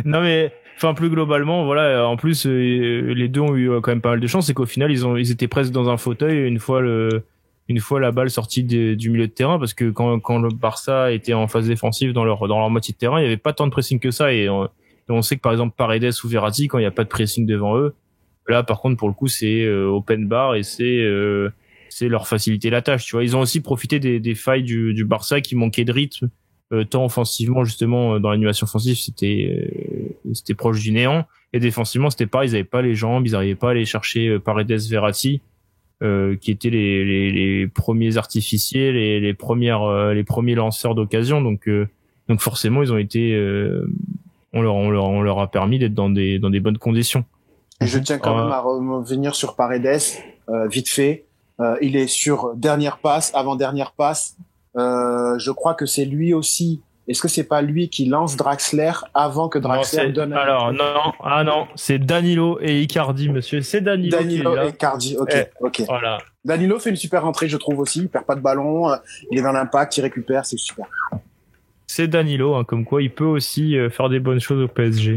non, mais enfin plus globalement, voilà. En plus, les deux ont eu quand même pas mal de chance, c'est qu'au final ils étaient presque dans un fauteuil une fois la balle sortie du milieu de terrain, parce que quand le Barça était en phase défensive dans leur moitié de terrain, il y avait pas tant de pressing que ça, et on sait que par exemple Paredes ou Verratti, quand il y a pas de pressing devant eux, là par contre pour le coup c'est open bar, et c'est leur faciliter la tâche, tu vois. Ils ont aussi profité des failles du Barça qui manquaient de rythme, tant offensivement justement, dans l'animation offensive c'était proche du néant, et défensivement c'était pareil, ils avaient pas les jambes, ils arrivaient pas à aller chercher Paredes, Verratti, qui étaient les premiers artificiers, les premiers lanceurs d'occasion, donc forcément ils ont été on leur a permis d'être dans des bonnes conditions. Et je tiens quand même à revenir sur Paredes, vite fait. Il est sur avant-dernière passe. Je crois que c'est lui aussi. Est-ce que c'est pas lui qui lance Draxler avant que Draxler donne un... Alors non, c'est Danilo et Icardi, monsieur. C'est Danilo et Icardi, ok. Voilà. Danilo fait une super rentrée, je trouve aussi. Il perd pas de ballon, il est dans l'impact, il récupère, c'est super. C'est Danilo, hein, comme quoi il peut aussi faire des bonnes choses au PSG.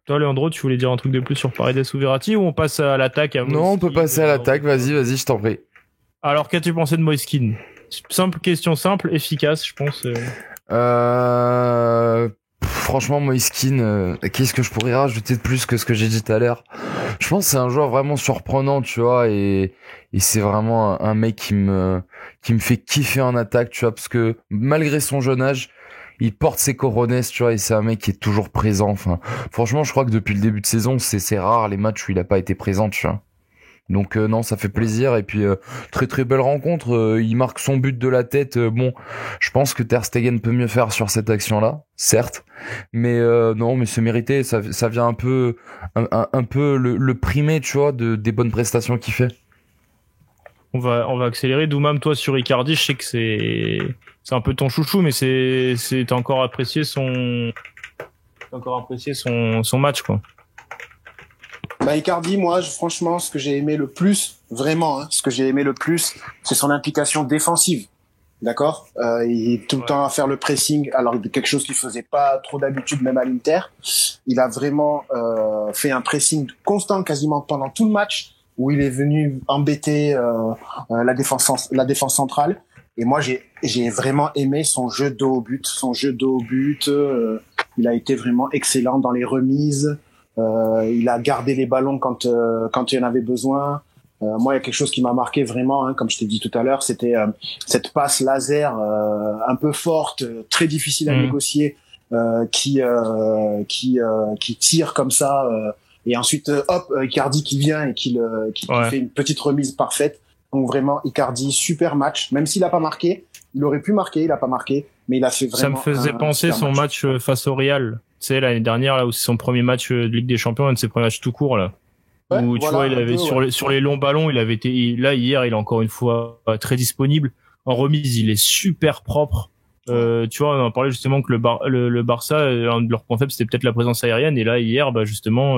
Toi, Leandro, tu voulais dire un truc de plus sur Paredes ou Verratti, ou on passe à l'attaque? Non, on peut passer à l'attaque. Vas-y, je t'en prie. Alors, qu'as-tu pensé de Moiskin? Question simple, efficace, je pense. Franchement, Moiskin, qu'est-ce que je pourrais rajouter de plus que ce que j'ai dit tout à l'heure? Je pense que c'est un joueur vraiment surprenant, tu vois, et c'est vraiment un mec qui me fait kiffer en attaque, tu vois, parce que malgré son jeune âge, il porte ses coronets, tu vois, et c'est un mec qui est toujours présent. Enfin, franchement, je crois que depuis le début de saison, c'est rare les matchs où il a pas été présent, tu vois. Donc non, ça fait plaisir. Et puis très très belle rencontre. Il marque son but de la tête. Bon, je pense que Ter Stegen peut mieux faire sur cette action-là, certes. Mais non, mais c'est mérité. Ça vient un peu le primer, tu vois, des bonnes prestations qu'il fait. On va accélérer. Doumam, toi sur Icardi, je sais que c'est un peu ton chouchou, mais t'as encore apprécié son match, quoi. Bah, Icardi, moi, franchement, ce que j'ai aimé le plus, vraiment, hein, ce que j'ai aimé le plus, c'est son implication défensive. D'accord, il est tout le temps à faire le pressing, alors quelque chose qu'il faisait pas trop d'habitude, même à l'Inter. Il a vraiment fait un pressing constant quasiment pendant tout le match, où il est venu embêter la défense centrale. Et moi, j'ai vraiment aimé son jeu dos au but, il a été vraiment excellent dans les remises. Il a gardé les ballons quand il y en avait besoin. Moi, il y a quelque chose qui m'a marqué vraiment, hein, comme je t'ai dit tout à l'heure, c'était cette passe laser un peu forte, très difficile à négocier, qui tire comme ça, et ensuite hop, Icardi qui vient et qui fait une petite remise parfaite. Donc vraiment, Icardi, super match. Même s'il a pas marqué, il aurait pu marquer, il a pas marqué, mais il a fait vraiment. Ça me faisait penser son match face au Real. Tu sais, l'année dernière, là où c'est son premier match de Ligue des Champions, un de ses premiers matchs tout court, là. Ouais, où tu vois, il avait sur les longs ballons, il avait été, là, hier, il est encore une fois très disponible. En remise, il est super propre. Tu vois, on en parlait justement que le Barça, un de leurs points faibles, c'était peut-être la présence aérienne. Et là, hier, bah, justement,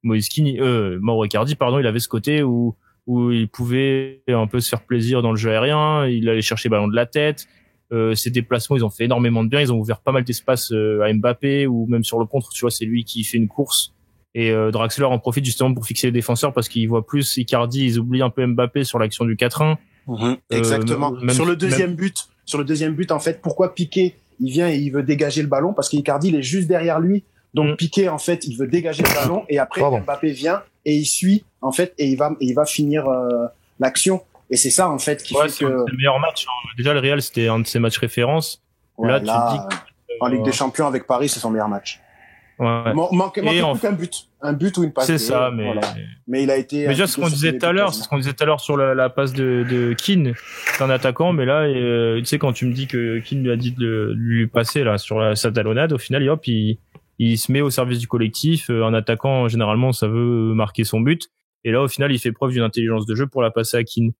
Mauro Icardi, pardon, il avait ce côté où il pouvait un peu se faire plaisir dans le jeu aérien. Il allait chercher le ballon de la tête. Ses déplacements, ils ont fait énormément de bien. Ils ont ouvert pas mal d'espace à Mbappé, ou même sur le contre, tu vois, c'est lui qui fait une course. Et Draxler en profite justement pour fixer les défenseurs parce qu'il voit plus Icardi, ils oublient un peu Mbappé sur l'action du 4-1. Exactement. Sur le deuxième but, en fait, pourquoi Piqué, il vient et il veut dégager le ballon parce qu'Icardi, il est juste derrière lui. Donc Piqué, en fait, il veut dégager le ballon et après Mbappé vient et il suit, en fait, et il va finir l'action. Et c'est ça, en fait, qui fait que... C'est le meilleur match. Déjà, le Real, c'était un de ses matchs références. Ouais, là, tu dis que... en Ligue des Champions avec Paris, c'est son meilleur match. Ouais. Manque un but ou une passe. C'est ça, mais voilà. Mais il a été. Mais déjà, ce qu'on disait tout à l'heure, sur la passe de Keane, c'est un attaquant, mais là, tu sais, quand tu me dis que Keane lui a dit de lui passer là sur sa talonnade, au final, hop, il se met au service du collectif. Un attaquant, généralement, ça veut marquer son but, et là, au final, il fait preuve d'une intelligence de jeu pour la passer à Keane.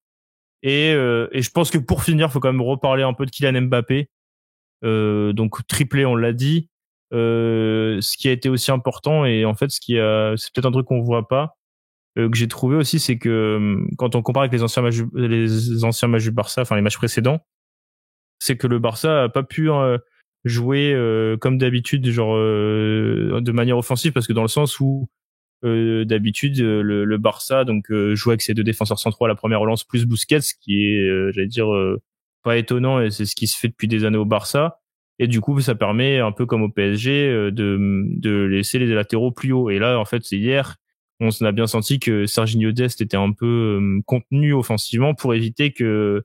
Et je pense que pour finir, faut quand même reparler un peu de Kylian Mbappé. Donc triplé, on l'a dit. Ce qui a été aussi important, et en fait c'est peut-être un truc qu'on voit pas, que j'ai trouvé aussi, c'est que quand on compare avec les anciens matchs du Barça, enfin les matchs précédents, c'est que le Barça a pas pu jouer comme d'habitude, genre de manière offensive, parce que dans le sens où d'habitude le Barça donc jouait avec ses deux défenseurs centraux à la première relance plus Busquets, ce qui est j'allais dire pas étonnant, et c'est ce qui se fait depuis des années au Barça. Et du coup, ça permet, un peu comme au PSG, de laisser les latéraux plus haut. Et là, en fait, c'est hier, on a bien senti que Serginho Dest était un peu contenu offensivement pour éviter que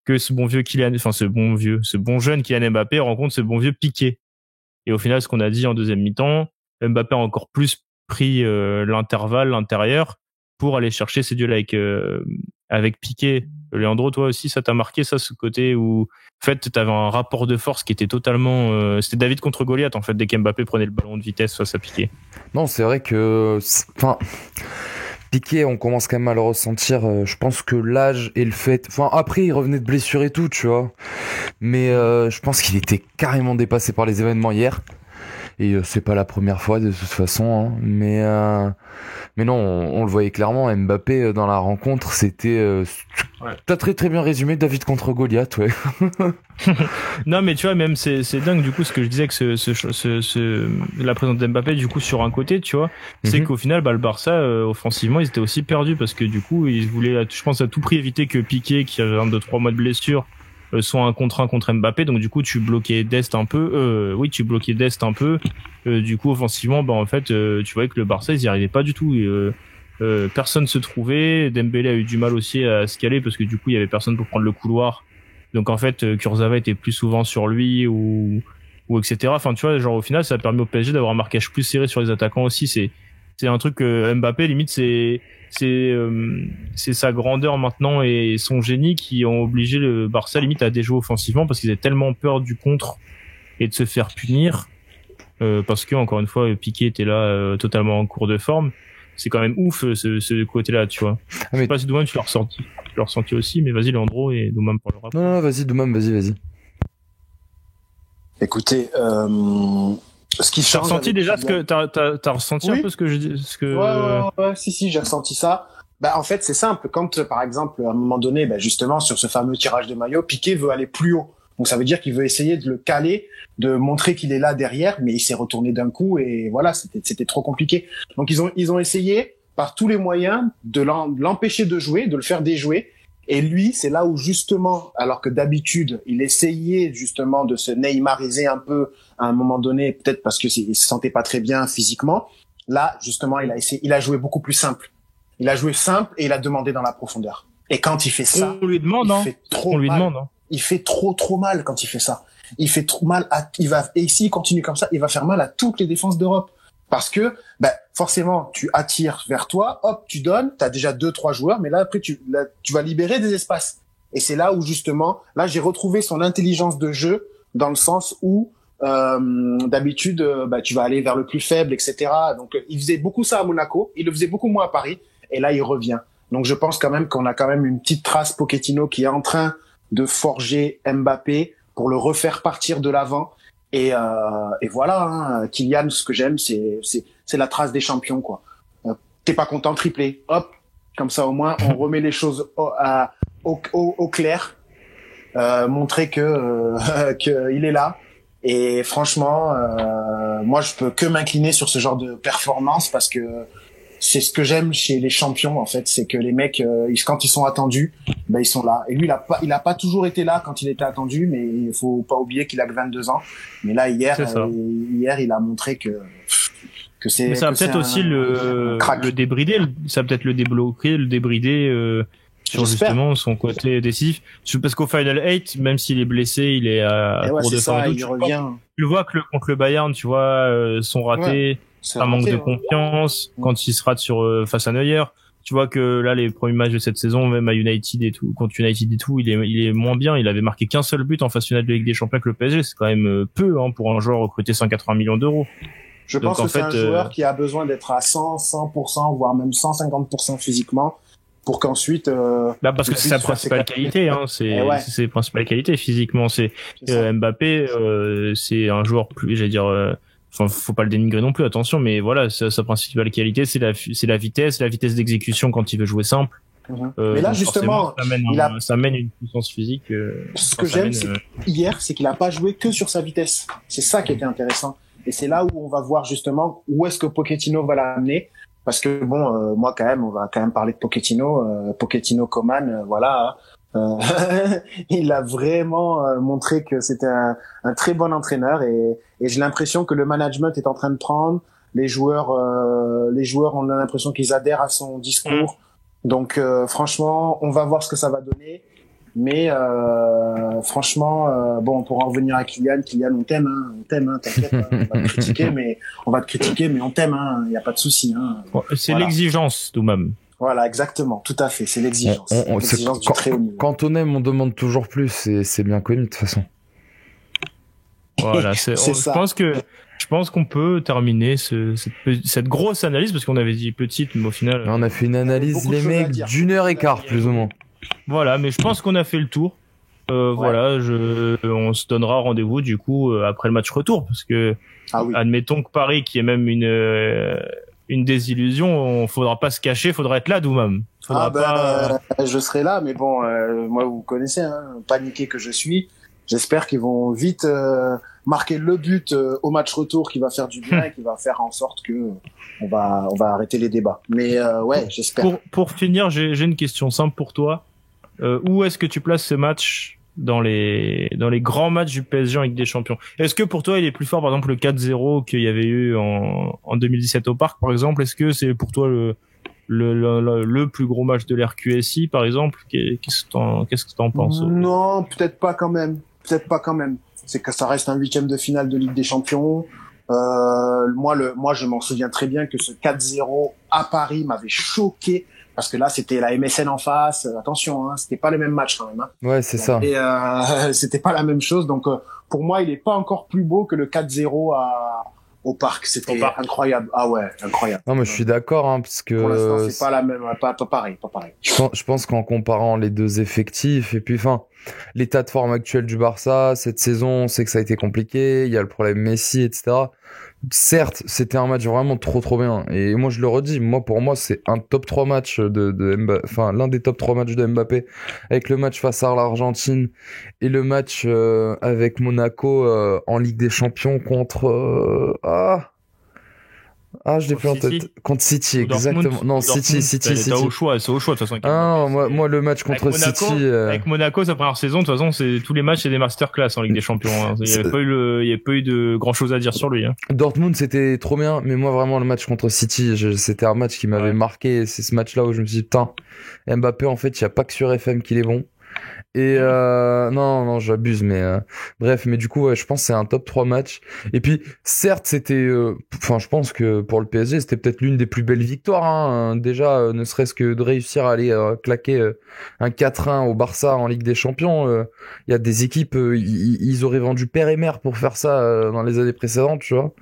ce bon jeune Kylian Mbappé rencontre ce bon vieux Piqué. Et au final, ce qu'on a dit en deuxième mi-temps, Mbappé a encore plus pris l'intérieur, pour aller chercher ces duels avec Piqué. Leandro, toi aussi, ça t'a marqué, ça, ce côté où, en fait, t'avais un rapport de force qui était totalement... c'était David contre Goliath, en fait, dès qu'Mbappé prenait le ballon de vitesse face à Piqué. Non, c'est vrai que... Piqué, on commence quand même à le ressentir. Je pense que l'âge et le fait... Enfin, après, il revenait de blessure et tout, tu vois. Mais je pense qu'il était carrément dépassé par les événements hier. Et c'est pas la première fois de toute façon, hein. Mais non, on le voyait clairement. Mbappé dans la rencontre, c'était. T'as très très bien résumé David contre Goliath, ouais. Non, mais tu vois, même c'est dingue du coup ce que je disais, que la présence d'Mbappé du coup sur un côté, tu vois, c'est qu'au final, le Barça offensivement, ils étaient aussi perdus parce que du coup, ils voulaient, je pense, à tout prix éviter que Piqué, qui avait 2-3 mois de blessure, soit un contre Mbappé. Donc du coup, tu bloquais Dest un peu. Du coup, offensivement, en fait, tu voyais que le Barça, ils y arrivaient pas du tout. Personne se trouvait. Dembélé a eu du mal aussi à se caler parce que du coup, il y avait personne pour prendre le couloir. Donc en fait, Kurzawa était plus souvent sur lui ou etc. Enfin, tu vois, genre au final, ça a permis au PSG d'avoir un marquage plus serré sur les attaquants aussi. c'est un truc que Mbappé limite c'est sa grandeur maintenant et son génie qui ont obligé le Barça limite à déjouer offensivement parce qu'ils avaient tellement peur du contre et de se faire punir parce que encore une fois Piqué était là totalement en cours de forme. C'est quand même ouf ce côté-là, tu vois. Je sais pas si Doumam tu l'as ressenti. Tu l'as ressenti aussi, mais vas-y Leandro et Doumam parlera. Non, vas-y Doumam, vas-y. Écoutez, ce qui change. T'as ressenti déjà ce que t'as ressenti un peu ce que je dis, ce que. Ouais, si, j'ai ressenti ça. Bah en fait c'est simple. Quand par exemple à un moment donné, justement sur ce fameux tirage de maillot, Piqué veut aller plus haut. Donc ça veut dire qu'il veut essayer de le caler, de montrer qu'il est là derrière, mais il s'est retourné d'un coup et voilà, c'était trop compliqué. Donc ils ont essayé par tous les moyens de l'empêcher de jouer, de le faire déjouer. Et lui, c'est là où justement, alors que d'habitude, il essayait justement de se neymariser un peu à un moment donné, peut-être parce que il se sentait pas très bien physiquement. Là, justement, il a joué beaucoup plus simple. Il a joué simple et il a demandé dans la profondeur. Et quand il fait ça, on lui demande, il fait trop mal. Il fait trop mal quand il fait ça. Il fait trop mal et s'il continue comme ça, il va faire mal à toutes les défenses d'Europe. Parce que, forcément, tu attires vers toi, hop, tu donnes, t'as déjà 2-3 joueurs, mais là, après, tu vas libérer des espaces. Et c'est là où, justement, là, j'ai retrouvé son intelligence de jeu, dans le sens où, d'habitude, tu vas aller vers le plus faible, etc. Donc, il faisait beaucoup ça à Monaco, il le faisait beaucoup moins à Paris, et là, il revient. Donc, je pense quand même qu'on a quand même une petite trace Pochettino qui est en train de forger Mbappé pour le refaire partir de l'avant. Et voilà, Kylian, ce que j'aime, c'est la trace des champions, quoi. T'es pas content, triplé, hop, comme ça au moins on remet les choses au clair, montrer que il est là. Et franchement, moi je peux que m'incliner sur ce genre de performance parce que c'est ce que j'aime chez les champions en fait, c'est que les mecs quand ils sont attendus, ils sont là. Et lui il a pas toujours été là quand il était attendu, mais il faut pas oublier qu'il a que 22 ans. Mais là hier il a montré que c'est. Mais ça va peut-être aussi le débrider, ça va peut-être le débloquer, le débrider sur justement son côté décisif. Parce qu'au Final 8, même s'il est blessé, il est à court de forme. Il revient. Tu le vois que contre le Bayern, tu vois son raté. Un manque de confiance quand il se rate face à Neuer. Tu vois que là les premiers matchs de cette saison, même à United et tout, contre United et tout, il est moins bien. Il avait marqué qu'un seul but en phase finale de Ligue des Champions avec le PSG. C'est quand même peu pour un joueur recruté 180 millions d'euros. Je pense que c'est un joueur qui a besoin d'être à 100%, voire même 150% physiquement pour qu'ensuite. Parce que c'est sa principale qualité, c'est ses principales qualités physiquement. C'est Mbappé, c'est un joueur plus, j'allais dire. Enfin, faut pas le dénigrer non plus, attention, mais voilà, sa principale qualité, c'est la vitesse d'exécution quand il veut jouer simple. Mais là, justement, ça amène une puissance physique. Ce que j'aime, c'est qu'il a pas joué que sur sa vitesse. C'est ça qui était intéressant. Et c'est là où on va voir justement où est-ce que Pochettino va l'amener. Parce que moi quand même, on va quand même parler de Pochettino. Pochettino Coman, voilà. Il a vraiment montré que c'était un très bon entraîneur et j'ai l'impression que le management est en train de prendre les joueurs ont l'impression qu'ils adhèrent à son discours. Donc franchement, on va voir ce que ça va donner. Mais franchement, on pourra en revenir à Kylian, on t'aime, t'inquiète, on va te critiquer, mais on t'aime, y a pas de souci. C'est l'exigence, tout même. Voilà, exactement, tout à fait, c'est l'exigence. L'exigence du très haut niveau. Quand on aime, on demande toujours plus, c'est bien connu de toute façon. Voilà, je pense qu'on peut terminer cette grosse analyse, parce qu'on avait dit petite, mais au final. On a fait une analyse, les mecs, d'1h15, plus ou moins. Voilà, mais je pense qu'on a fait le tour. Voilà, on se donnera rendez-vous, du coup, après le match retour, parce que, admettons que Paris, qui est même une désillusion, faudra pas se cacher, faudra être là, Doumam. Je serai là, mais bon, moi vous connaissez, paniqué que je suis. J'espère qu'ils vont vite marquer le but au match retour qui va faire du bien et qui va faire en sorte que on va arrêter les débats. Mais j'espère. Pour finir, j'ai une question simple pour toi. Où est-ce que tu places ce match dans les grands matchs du PSG en Ligue des Champions? Est-ce que pour toi il est plus fort, par exemple, le 4-0 qu'il y avait eu en 2017 au Parc, par exemple? Est-ce que c'est pour toi le plus gros match de l'RQSI, par exemple? Qu'est-ce que t'en penses? Non, peut-être pas quand même. C'est que ça reste un 8e de finale de Ligue des Champions. Moi, je m'en souviens très bien que ce 4-0 à Paris m'avait choqué parce que là, c'était la MSN en face. Attention, hein, c'était pas le même match quand même. Hein. Ouais, c'est ça. Et c'était pas la même chose. Donc, pour moi, il est pas encore plus beau que le 4-0 au parc. C'était incroyable. Ah ouais, incroyable. Non, mais je suis d'accord, hein, parce que pour l'instant, c'est pas la même, pas pareil. Je pense qu'en comparant les deux effectifs et puis, enfin, l'état de forme actuel du Barça cette saison, on sait que ça a été compliqué. Il y a le problème Messi, etc. Certes, c'était un match vraiment trop bien. Et moi, je le redis, pour moi, c'est un top 3 match de Mbappé, enfin, l'un des top 3 matchs de Mbappé, avec le match face à l'Argentine et le match avec Monaco en Ligue des Champions contre je l'ai plus en tête. Contre City, exactement. Non, City. C'est au choix, c'est au choix de toute façon. Ah, moi, le match contre City. Avec Monaco, sa première saison, de toute façon, tous les matchs, c'est des masterclass en Ligue des Champions. Hein. Il y avait pas eu de grand chose à dire sur lui. Hein. Dortmund, c'était trop bien, mais moi, vraiment, le match contre City, c'était un match qui m'avait marqué. C'est ce match-là où je me suis dit, putain, Mbappé, en fait, il y a pas que sur FM qu'il est bon. Et non, j'abuse, mais bref, mais du coup, ouais, je pense que c'est un top 3 match. Et puis, certes, c'était, je pense que pour le PSG, c'était peut-être l'une des plus belles victoires. Hein. Déjà, ne serait-ce que de réussir à aller claquer un 4-1 au Barça en Ligue des Champions. Il y a des équipes, ils auraient vendu père et mère pour faire ça dans les années précédentes, tu vois.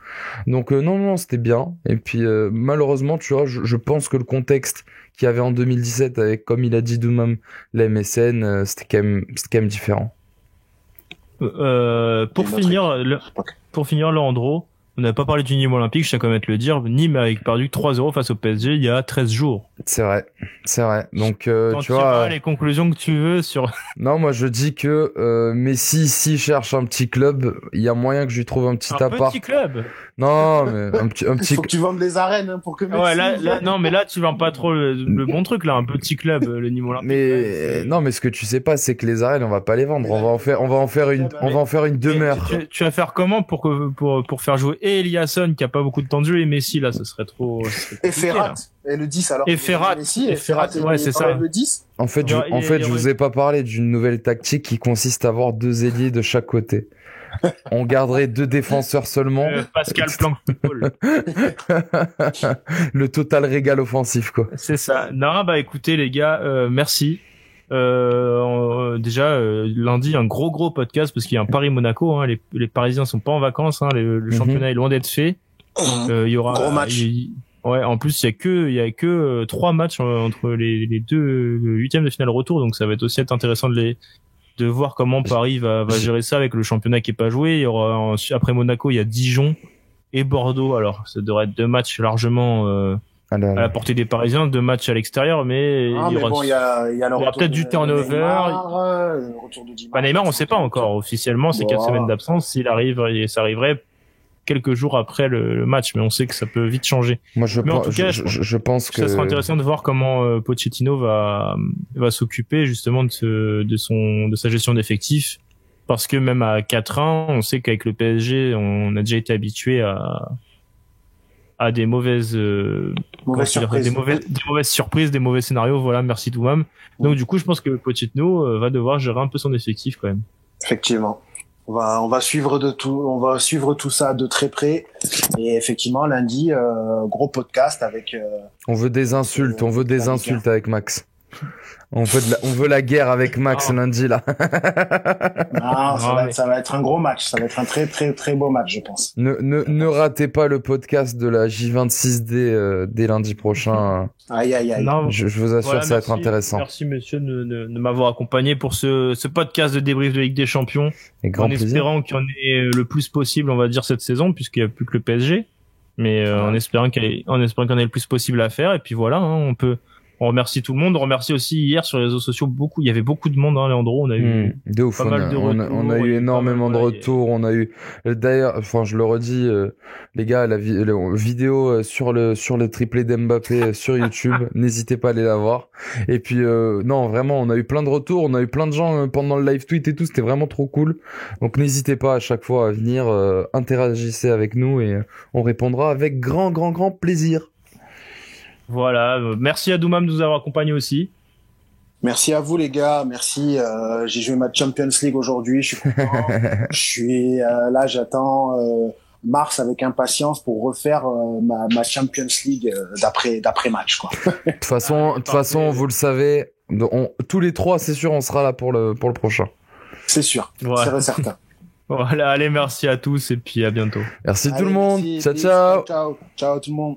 Donc non, c'était bien. Et puis, malheureusement, tu vois, je pense que le contexte qu'il y avait en 2017 avec, comme il a dit Doumam, la MSN, c'était quand même différent. Pour finir, Leandro, on n'a pas parlé du Nîmes olympique, je tiens quand même à te le dire. Nîmes a perdu 3-0 face au PSG il y a 13 jours. C'est vrai. Donc, tu vois. Les conclusions que tu veux sur... Non, moi, je dis que, Messi, s'il cherche un petit club, il y a moyen que je lui trouve un petit appart. Un petit club? Non, mais un petit... Il faut que tu vendes les arènes, hein, pour que Messi... Ouais, non, mais là, tu vends pas trop le bon truc, là, un petit club, le Nîmes olympique. Mais, non, mais ce que tu sais pas, c'est que les arènes, on va pas les vendre. On va en faire une demeure. Tu vas faire comment pour faire jouer et Eliasson, qui a pas beaucoup de temps de jeu, et Messi, là, ça serait trop... Et Ferrat. Et le 10 alors. Et Ferrat, ouais, c'est ça. Le 10. En fait, je vous ai pas parlé d'une nouvelle tactique qui consiste à avoir 2 ailiers de chaque côté. On garderait 2 défenseurs seulement. Pascal Planck football. Le total régal offensif, quoi. C'est ça. Non, bah écoutez les gars, merci. Déjà lundi un gros podcast parce qu'il y a un Paris-Monaco. Hein, les Parisiens sont pas en vacances. Hein, le championnat est loin d'être fait. Il y aura gros match. Ouais, en plus il y a que 3 matchs entre les deux huitièmes de finale retour, donc ça va aussi être intéressant de voir comment Paris va gérer ça avec le championnat qui est pas joué. Il y aura après Monaco, il y a Dijon et Bordeaux. Alors ça devrait être 2 matchs largement à la portée des Parisiens, 2 matchs à l'extérieur, mais il y aura peut-être du turnover. Le retour de Di Maria. Neymar, on sait pas encore officiellement, c'est 4 semaines d'absence. S'il arrive, ça arriverait quelques jours après le match, mais on sait que ça peut vite changer. Moi, je pense que ça sera intéressant de voir comment Pochettino va s'occuper justement de sa gestion d'effectifs, parce que même à 4-1, on sait qu'avec le PSG, on a déjà été habitué à des mauvaises surprises, des mauvais scénarios. Voilà, merci Doumam. Donc du coup, je pense que Pochettino va devoir gérer un peu son effectif quand même. Effectivement. On va suivre tout ça de très près. Et effectivement, lundi, gros podcast avec. On veut des insultes avec Max. On veut la guerre avec Max lundi là. Non, ça va être un gros match. Ça va être un très très très beau match, je pense. Ne ratez pas le podcast de la J26D dès lundi prochain. Aïe. Non, je vous assure, ça va être intéressant. Merci monsieur de m'avoir accompagné pour ce podcast de débrief de Ligue des Champions. En espérant qu'il y en ait le plus possible, on va dire, cette saison, puisqu'il n'y a plus que le PSG. Mais en espérant qu'il y en ait le plus possible à faire. Et puis voilà, hein, on remercie tout le monde. On remercie aussi hier sur les réseaux sociaux il y avait beaucoup de monde, hein, Leandro. On a eu de ouf, pas mal de retours. On a eu énormément de retours. On a eu, d'ailleurs, je le redis, les gars, la vidéo sur le triplé d'Mbappé sur YouTube, n'hésitez pas à aller la voir. Et puis, non, vraiment, on a eu plein de retours. On a eu plein de gens pendant le live tweet et tout. C'était vraiment trop cool. Donc, n'hésitez pas à chaque fois à venir, interagissez avec nous et on répondra avec grand plaisir. Voilà, merci à Doumam de nous avoir accompagnés aussi. Merci à vous les gars, merci. J'ai joué ma Champions League aujourd'hui, je suis content. Là, j'attends mars avec impatience pour refaire ma Champions League d'après match, quoi. De toute façon, vous le savez, tous les trois, c'est sûr, on sera là pour le prochain. C'est sûr, c'est certain. Voilà, allez, merci à tous et puis à bientôt. Merci tout le monde. Ciao, ciao. Ciao tout le monde.